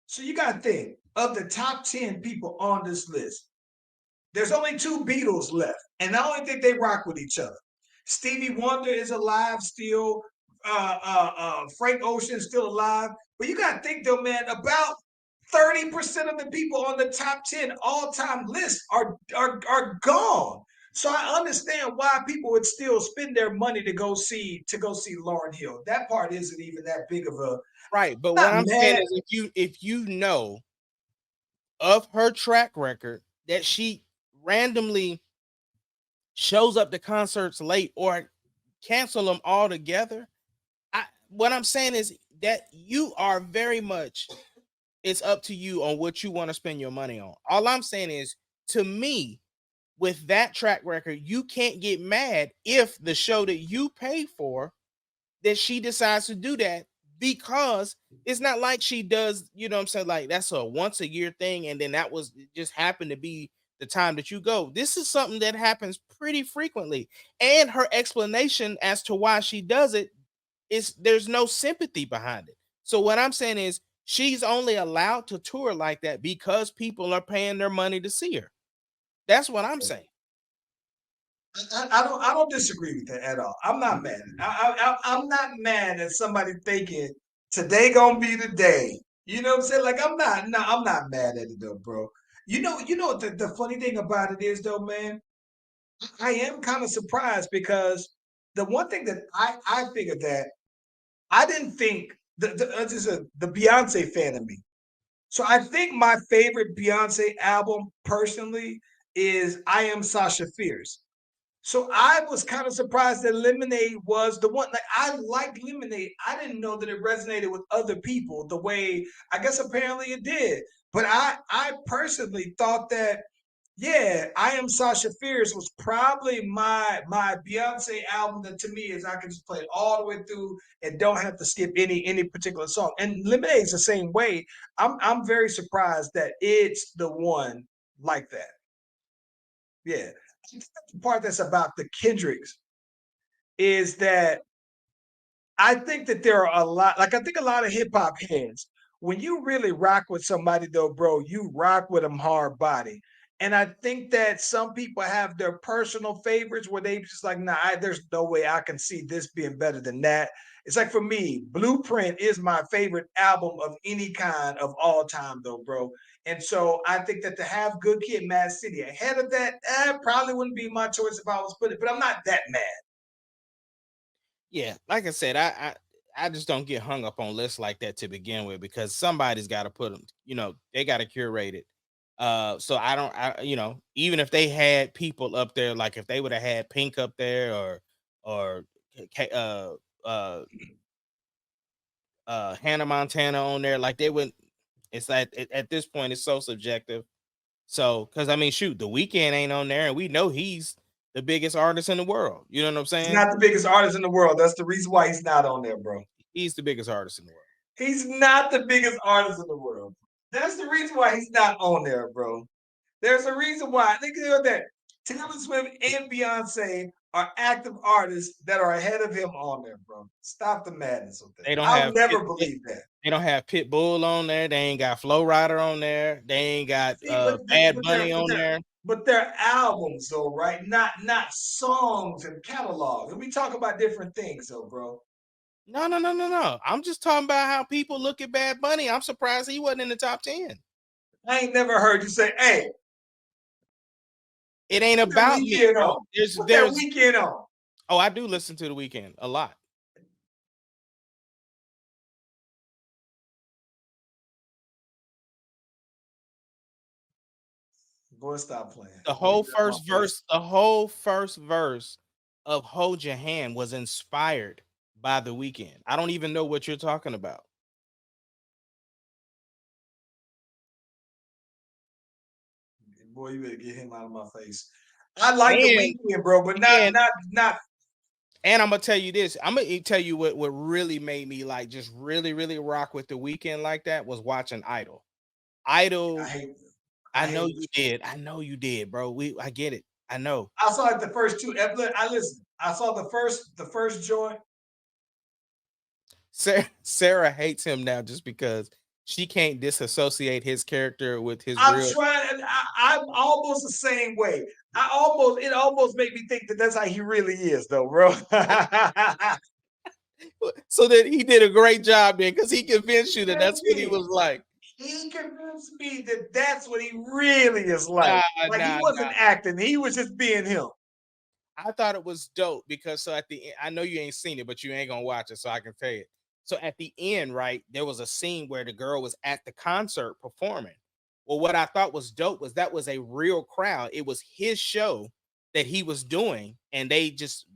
So you got to think of the top 10 people on this list. There's only 2 Beatles left, and I don't think they rock with each other. Stevie Wonder is alive still. Frank Ocean's still alive. But you got to think, though, man, about 30% of the people on the top 10 all-time list are gone. So I understand why people would still spend their money to go see Lauryn Hill. That part isn't even that big of a. Right. But what Not I'm saying mad. is, if you know of her track record that she randomly shows up to concerts late or cancel them altogether, what I'm saying is that you are very much, it's up to you on what you want to spend your money on. All I'm saying is, to me, with that track record, you can't get mad if the show that you pay for, that she decides to do that, because it's not like she does, you know what I'm saying? Like, that's a once a year thing, and then that was just happened to be the time that you go. This is something that happens pretty frequently. And her explanation as to why she does it is, there's no sympathy behind it. So what I'm saying is, she's only allowed to tour like that because people are paying their money to see her. That's what I'm saying. I don't disagree with that at all. I'm not mad. I'm not mad at somebody thinking today gonna be the day You know what I'm saying? Like I'm not mad at it though, bro. You know what the funny thing about it is though, man. I am kind of surprised because the one thing that I figured that I didn't think this is the Beyonce fan of me. So I think my favorite Beyonce album personally is I Am Sasha Fierce. So I was kind of surprised that Lemonade was the one. Like I liked Lemonade. I didn't know that it resonated with other people the way I guess apparently it did. But I personally thought that yeah, I Am Sasha Fierce was probably my Beyonce album that to me is I can just play it all the way through and don't have to skip any particular song. And Lemonade's the same way. I'm very surprised that it's the one like that. Yeah. The part that's about the Kendricks is that I think that there are a lot, like I think a lot of hip hop heads, when you really rock with somebody though, bro, you rock with them hard body. And I think that some people have their personal favorites where they just like, nah, there's no way I can see this being better than that. It's like for me, Blueprint is my favorite album of any kind of all time, though, bro. And so I think that to have Good Kid, Mad City ahead of that, probably wouldn't be my choice if I was putting it. But I'm not that mad. Yeah, like I said, I just don't get hung up on lists like that to begin with because somebody's got to put them. They got to curate it. So I don't, even if they had people up there, like if they would have had Pink up there or K- Hannah Montana on there, like they wouldn't. It's like at this point, it's so subjective. So, because I mean, shoot, the weekend ain't on there, and we know he's the biggest artist in the world. You know what I'm He's saying? not the biggest artist in the world. That's the reason why he's not on there, bro. He's the biggest artist in the world. He's not the biggest artist in the world. That's the reason why he's not on there, bro. There's a reason why. I think that Taylor Swift and Beyonce are active artists that are ahead of him on there, bro. Stop the madness with that. They don't I'll have never believe that. they don't have Pitbull on there. They ain't got Flow Rider on there. They ain't got See, Bad Bunny on there. but they're albums, though, right? Not songs and catalogs. And we talk about different things, though, bro. No, no, no, no, no. I'm just talking about how people look at Bad Bunny. I'm surprised he wasn't in the top 10. I ain't never heard you say, "Hey, It ain't put that about me, weekend bro. on. Put that weekend on." Oh, I do listen to the Weekend a lot. Boy, stop playing. The whole first verse of Hold Your Hand was inspired by the Weekend. I don't even know what you're talking about. Boy, you better get him out of my face. I like the And weekend, bro, but and not. and I'm gonna tell you this. I'm gonna tell you what really made me like just really really rock with the Weekend like that was watching Idol. I Idol, hate. I I know hate. you did. I know you did, bro. I get it. I know. I saw like the first two. I listened. I saw the first joint. Sarah hates him now just because she can't disassociate his character with his I'm real. trying. I'm almost the same way. It almost made me think that that's how he really is, though, bro. So that he did a great job then because he convinced you that Yes, that's what he he was like. he convinced me that that's what he really is like. Nah, Like he nah, wasn't nah. acting; he was just being him. I thought it was dope because so at the end, I know you ain't seen it, but you ain't gonna watch it, so I can tell you. So at the end, right, there was a scene where the girl was at the concert performing. Well, what I thought was dope was that was a real crowd. It was his show that he was doing, and they just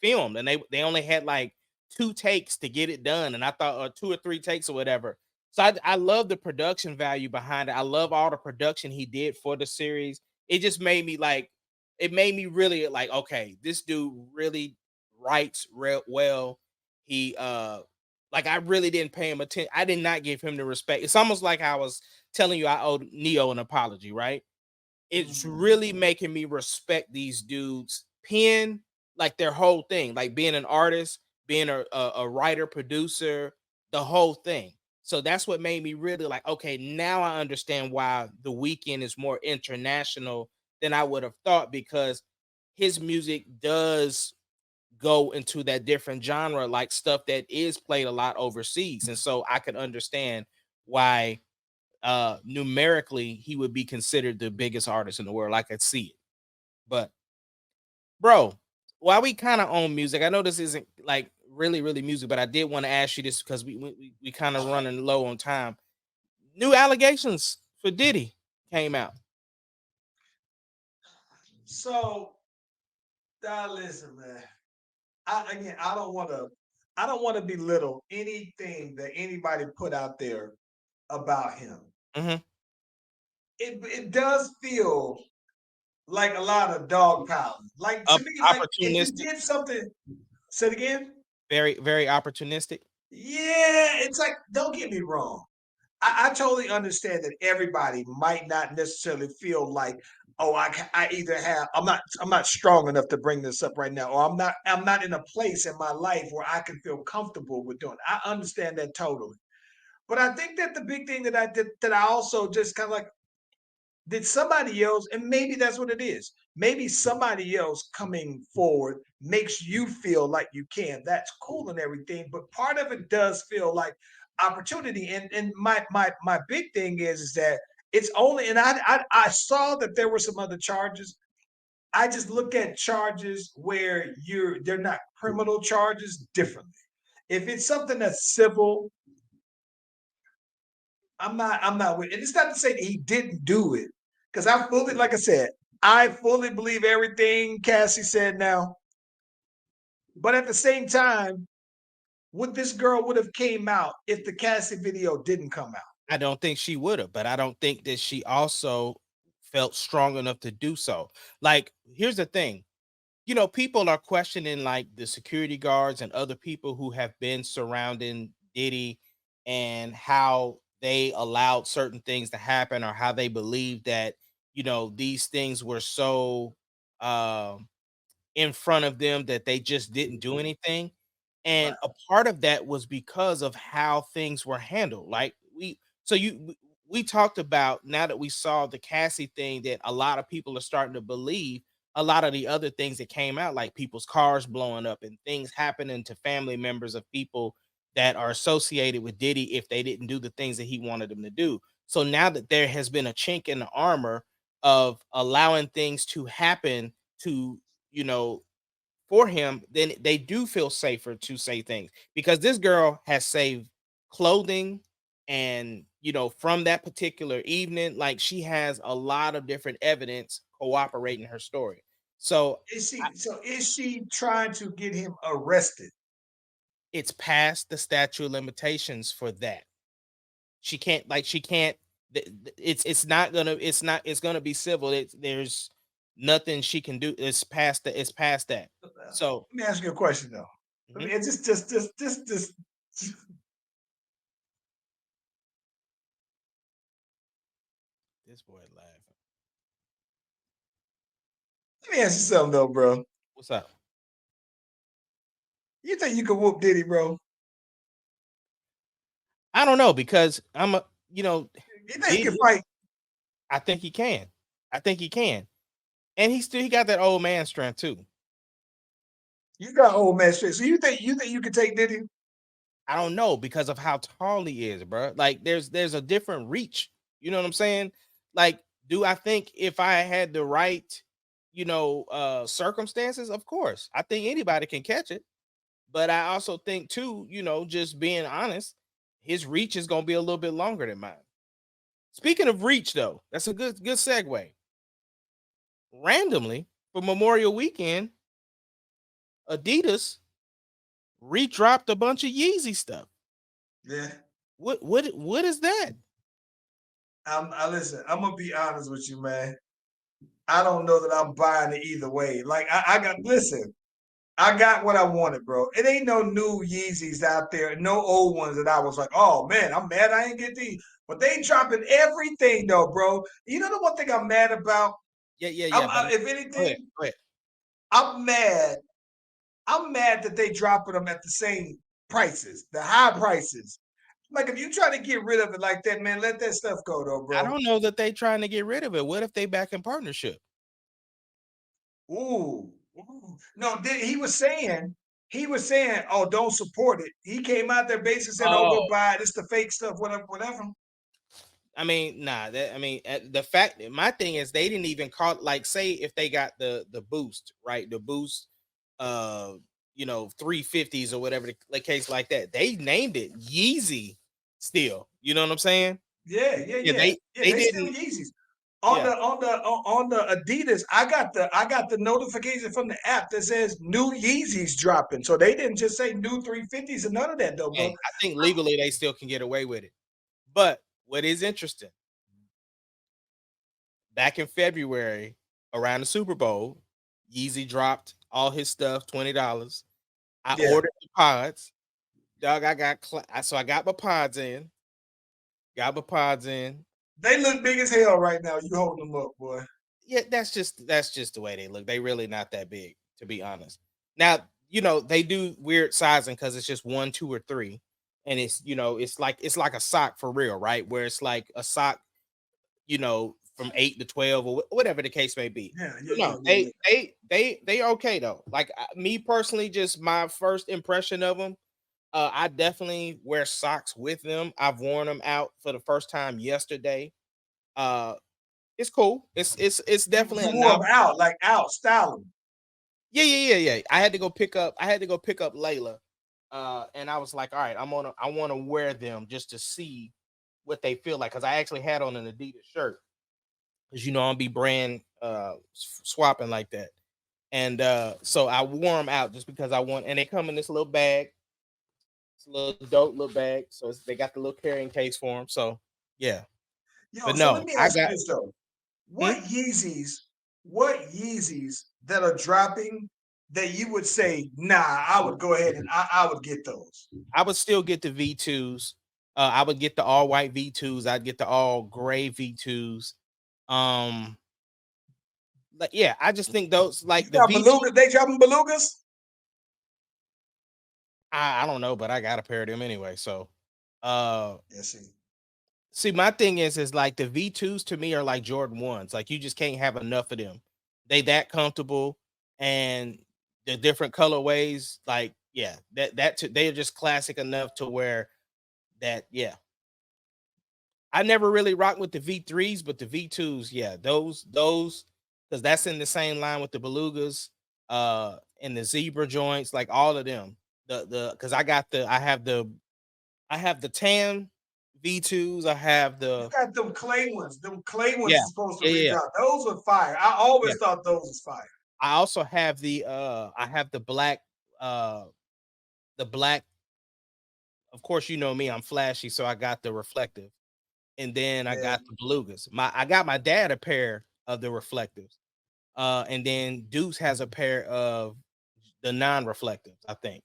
filmed, and they only had like 2 takes to get it done, and I thought, or 2 or 3 takes or whatever. So I love the production value behind it. I love all the production he did for the series. It just made me like it made me really like, okay, this dude really writes real well. He like I really didn't pay him attention. I did not give him the respect. It's almost like I was telling you I owed Neo an apology, right? It's really making me respect these dudes pen, like their whole thing, like being an artist, being a writer, producer, the whole thing. So that's what made me really like, okay, now I understand why the Weekend is more international than I would have thought because his music does go into that different genre, like stuff that is played a lot overseas. And so I could understand why numerically he would be considered the biggest artist in the world. I could see it. But bro, while we kind of own music, I know this isn't like really music, but I did want to ask you this because we kind of running low on time. New allegations for Diddy came out. So, listen, man. I don't want to. I don't want to belittle anything that anybody put out there about him. Hmm. It does feel like a lot of dog piling. Like to me, like if you Opportunistic, did something, say it again. very opportunistic. Yeah, it's like don't get me wrong. I totally understand that everybody might not necessarily feel like, oh, I either have I'm not strong enough to bring this up right now, or I'm not in a place in my life where I can feel comfortable with doing it. I understand that totally. But I think that the big thing that I did that I also just kind of like did somebody else, and maybe that's what it is. Maybe somebody else coming forward makes you feel like you can. That's cool and everything, but part of it does feel like opportunity. And my big thing is that it's only and I saw that there were some other charges. I just look at charges where they're not criminal charges differently. If it's something that's civil, I'm not with, and it's not to say that he didn't do it, because I fully, like I said, I fully believe everything Cassie said now. But at the same time, would this girl would have came out if the Cassie video didn't come out? I don't think she would have, but I don't think that she also felt strong enough to do so. Like, here's the thing. People are questioning like the security guards and other people who have been surrounding Diddy and how they allowed certain things to happen or how they believe that, these things were so um in front of them that they just didn't do anything. Right. And a part of that was because of how things were handled. Like we talked about, now that we saw the Cassie thing, that a lot of people are starting to believe a lot of the other things that came out, like people's cars blowing up and things happening to family members of people that are associated with Diddy if they didn't do the things that he wanted them to do. So now that there has been a chink in the armor of allowing things to happen to, you know, for him, then they do feel safer to say things, because this girl has saved clothing and, from that particular evening, like she has a lot of different evidence cooperating her story. So Is she trying to get him arrested? it's past the statute of limitations for that. She can't it's gonna be civil. There's nothing she can do. It's past that. So Let me ask you a question though. Let mhm, me just this boy laughing. let me ask you something though, bro. What's up? You think you can whoop Diddy, bro? I don't know, because I'm a you know You think he can Diddy. fight? I think he can. I think he can, and he got that old man strength too. You got old man straight. So you think you can take Diddy? I don't know, because of how tall he is, bro. Like there's a different reach. You know what I'm saying? Like, do I think if I had the right, circumstances, of course, I think anybody can catch it. But I also think too, just being honest, his reach is gonna be a little bit longer than mine. Speaking of reach, though, that's a good segue. Randomly, for Memorial Weekend, Adidas redropped a bunch of Yeezy stuff. Yeah. What is that? I listen. I'm gonna be honest with you, man. I don't know that I'm buying it either way. Like I got listen. I got what I wanted, bro. It ain't no new Yeezys out there, no old ones that I was like, oh man, I'm mad I ain't get these. But they dropping everything though, bro. You know the one thing I'm mad about? Yeah. But If go ahead, anything, go ahead. I'm mad. I'm mad that they dropping them at the same prices, the high prices. Like if you try to get rid of it like that, man, let that stuff go though, I bro. don't know that they trying to get rid of it. What if they back in partnership? Ooh. No, he was saying he was saying, "Oh, don't support it." He came out there basically saying, "Oh, go Oh, buy it. It's the fake stuff, whatever, whatever." I mean, nah. The fact. My thing is, they didn't even call. Like, say if they got the boost, right? The boost, uh, 350s or whatever the case like that. They named it Yeezy. Still, you know what I'm saying? Yeah, yeah, Yeah, yeah, yeah. they They still didn't. Yeezys Yeah. on the Adidas. I got the notification from the app that says new Yeezys dropping. So they didn't just say new 350s and none of that though, bro. Hey, I think legally they still can get away with it. But what is interesting, back in February around the Super Bowl, Yeezy dropped all his stuff, $20. I Yeah, ordered the pods. Dog, so I got my pods in. Got my pods in. they look big as hell right now. You holding them up, boy. Yeah, that's just the way they look. They really not that big, to be honest. Now, they do weird sizing because it's just one, two, or three. And it's like a sock for real, right? Where it's like a sock, from 8 to 12 or whatever the case may be. Yeah, yeah, But yeah, no, yeah, yeah. they okay though. Like me personally, just my first impression of them. I definitely wear socks with them. I've worn them out for the first time yesterday. Uh, it's cool. It's definitely You a wore them novelty. out, like out, styling. Yeah, yeah, yeah, yeah. I had to go pick up Layla. And I was like, all right, I want to wear them just to see what they feel like. Cause I actually had on an Adidas shirt. Cause I'll be brand swapping like that. And so I wore them out just because I want, and they come in this little bag. It's a little dope little bag. So they got the little carrying case for them. So yeah. Yo, But so let no, me I ask you got this though. hmm? What Yeezys that are dropping that you would say, nah, I would go ahead and I would get those. I would still get the V2s. I would get the all white V2s. I'd get the all gray V2s. Um, like yeah, I just think those You like the got V2. beluga, they dropping belugas? I don't know, but I got a pair of them anyway. So, uh, Yeah, see. see, my thing is like the V2s to me are like Jordan ones. Like you just can't have enough of them. They that comfortable, and the different colorways. Like yeah, they're just classic enough to where that yeah. I never really rocked with the V3s, but the V2s, yeah, those because that's in the same line with the belugas, and the zebra joints, like all of them. The because I have the tan V2s. I have You the got them clay ones. Them clay ones yeah, are supposed to yeah, yeah, redrop. Those were fire. I yeah. always thought those was fire. I also have the black, uh the black. Of course, me, I'm flashy, so I got the reflective, and then I Yeah. got the belugas. I got my dad a pair of the reflectives. And then Deuce has a pair of the non-reflectives, I think.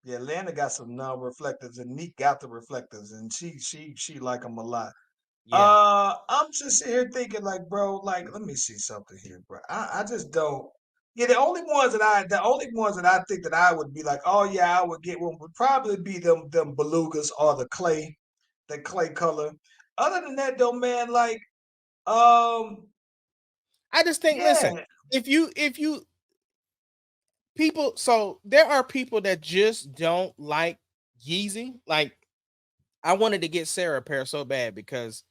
Yeah, Lana got some non-reflectives and Neek got the reflectives and she like them a lot. Yeah. I'm just here thinking, like, bro, like, let me see something here, bro. I just don't. Yeah, the only ones that I think that I would be like, oh yeah, I would get one would probably be them belugas or the clay color. Other than that, though, man, like, I just think, listen, yeah, if you people, so there are people that just don't like Yeezy. Like, I wanted to get Sarah a pair so bad because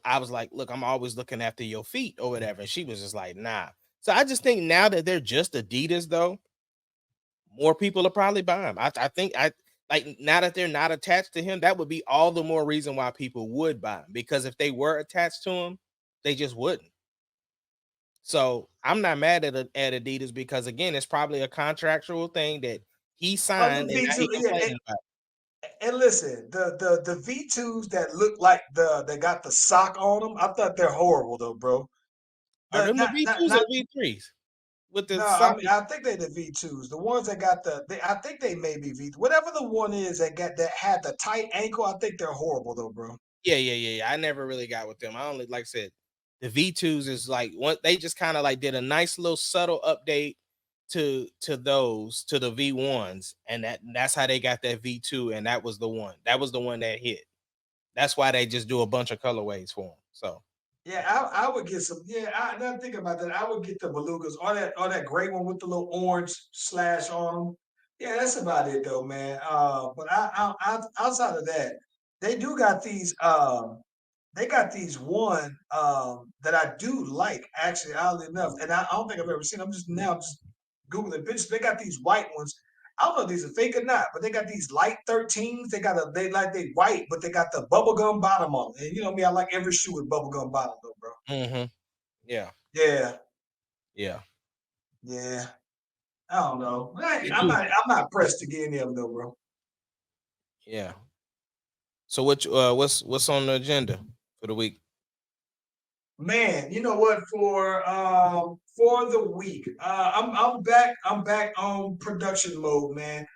I was like, look, I'm always looking after your feet or whatever. And she was just like, nah. So I just think now that they're just Adidas, though, more people will probably buy them. I think I like now that they're not attached to him, that would be all the more reason why people would buy him. Because if they were attached to him, they just wouldn't. So I'm not mad at Adidas because again, it's probably a contractual thing that he other signed and now V2, he yeah, complaining about. and listen, the V2s that look like they got the sock on them, I thought they're horrible though, bro. Are The them the V2s or not the V3s with the No, I mean socket? I think they're the V2s. The ones that got I think they may be V. Whatever the one is that had the tight ankle, I think they're horrible though, bro. Yeah, yeah, yeah, yeah. I never really got with them. I only like I said, the V2s is like what they just kind of like did a nice little subtle update to the V1s, and that's how they got that V2, and that was the one. That was the one that hit. That's why they just do a bunch of colorways for them. So Yeah, I would get some. Yeah, I didn't think about that. I would get the belugas or that gray one with the little orange slash on them. Yeah, that's about it though, man. But outside of that, they do got these. They got these one that I do like actually, oddly enough, and I don't think I've ever seen. I'm just now just googling pictures. They got these white ones. I don't know if these are fake or not, but they got these light 13s. They white, but they got the bubblegum bottom on them. And you know me, I like every shoe with bubblegum bottom though, bro. Mm-hmm. Yeah. Yeah, Yeah. yeah. I don't know. They I'm do. not pressed to get any of them though, bro. Yeah. So what's on the agenda for the week? Man, you know what? For the week, I'm back on production mode, man.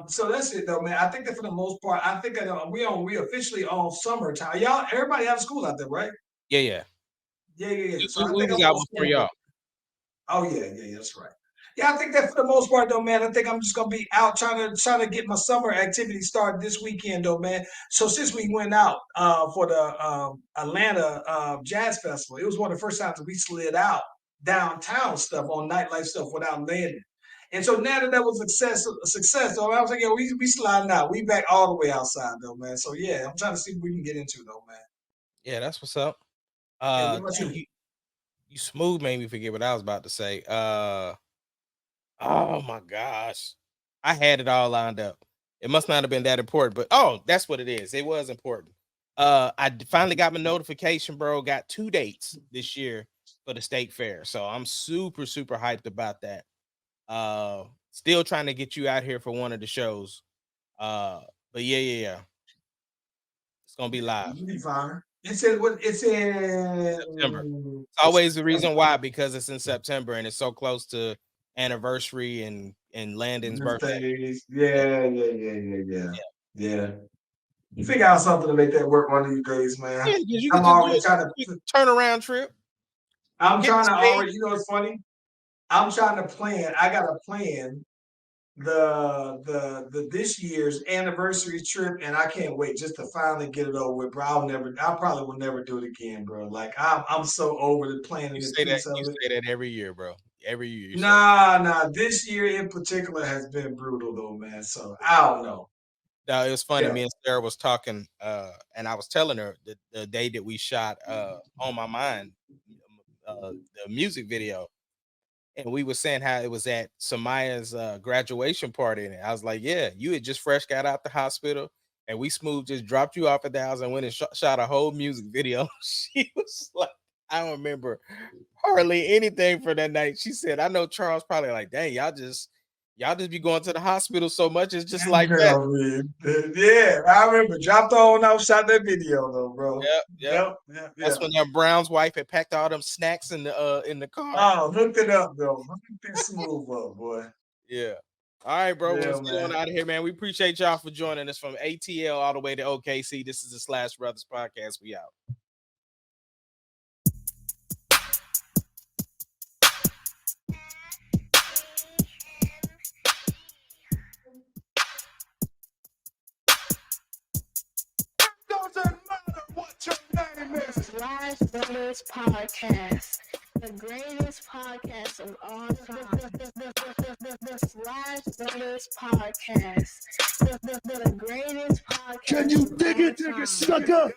So that's it though, man. I think that for the most part, I think that we officially on summertime. Y'all, everybody out of school out there, right? Yeah, yeah. Yeah. So I We think was I'm out on before school. y'all. Oh yeah, that's right. Yeah, I think that for the most part though, man, I think I'm just gonna be out trying to get my summer activity started this weekend though, man. So since we went out for the Atlanta Jazz Festival, it was one of the first times that we slid out downtown stuff on nightlife stuff without landing. And so now that was a success, though, I was like, yo, we sliding out. We back all the way outside though, man. So yeah, I'm trying to see what we can get into though, man. Yeah, that's what's up. Yeah, what about Dang, you? you smooth made me forget what I was about to say. Oh my gosh. I had it all lined up. It must not have been that important, but oh, that's what it is. It was important. Finally got my notification, bro. Got 2 dates this year for the state fair. So I'm super, super hyped about that. Still trying to get you out here for one of the shows. But yeah. It's gonna be live. You'll be fine. It's September. in It's always the September. reason why, because it's in September and it's so close to anniversary and Landon's birthday. Birthdays. Yeah. Yeah. You figure out something to make that work one of these days, man. Yeah, because you I'm could just do already trying a quick to. turnaround trip. I'm Hit trying the to state. already. You know what's funny? I'm trying to plan. I got to plan the this year's anniversary trip, and I can't wait just to finally get it over with, bro. I probably will never do it again, bro. Like I'm so over the planning You the say that piece of it. every year, bro. Every year you say. Nah. This year in particular has been brutal though, man. So I don't know. No, it was funny. Yeah. Me and Sarah was talking, and I was telling her the day that we shot On My Mind, the music video. And we were saying how it was at Samaya's graduation party. And I was like, yeah, you had just fresh got out the hospital. And we smooth just dropped you off at the house and went and shot a whole music video. She was like, I don't remember hardly anything for that night. She said, I know Charles probably like, dang, y'all just be going to the hospital so much. It's just like that. Girl, man. Yeah, I remember. Dropped on out, shot that video though, bro. Yep. Yeah. That's when that Brown's wife had packed all them snacks in the car. Oh, hooked it up though. Hooked it smooth up, boy. Yeah. All right, bro. Well, Yeah, let's get on man. out of here, man. We appreciate y'all for joining us from ATL all the way to OKC. This is the Slash Brothers podcast. We out. Doesn't matter what your name is. Slash Brothers Podcast, the greatest podcast of all time. The Slash Brothers Podcast, the greatest podcast. Can you dig it, sucker?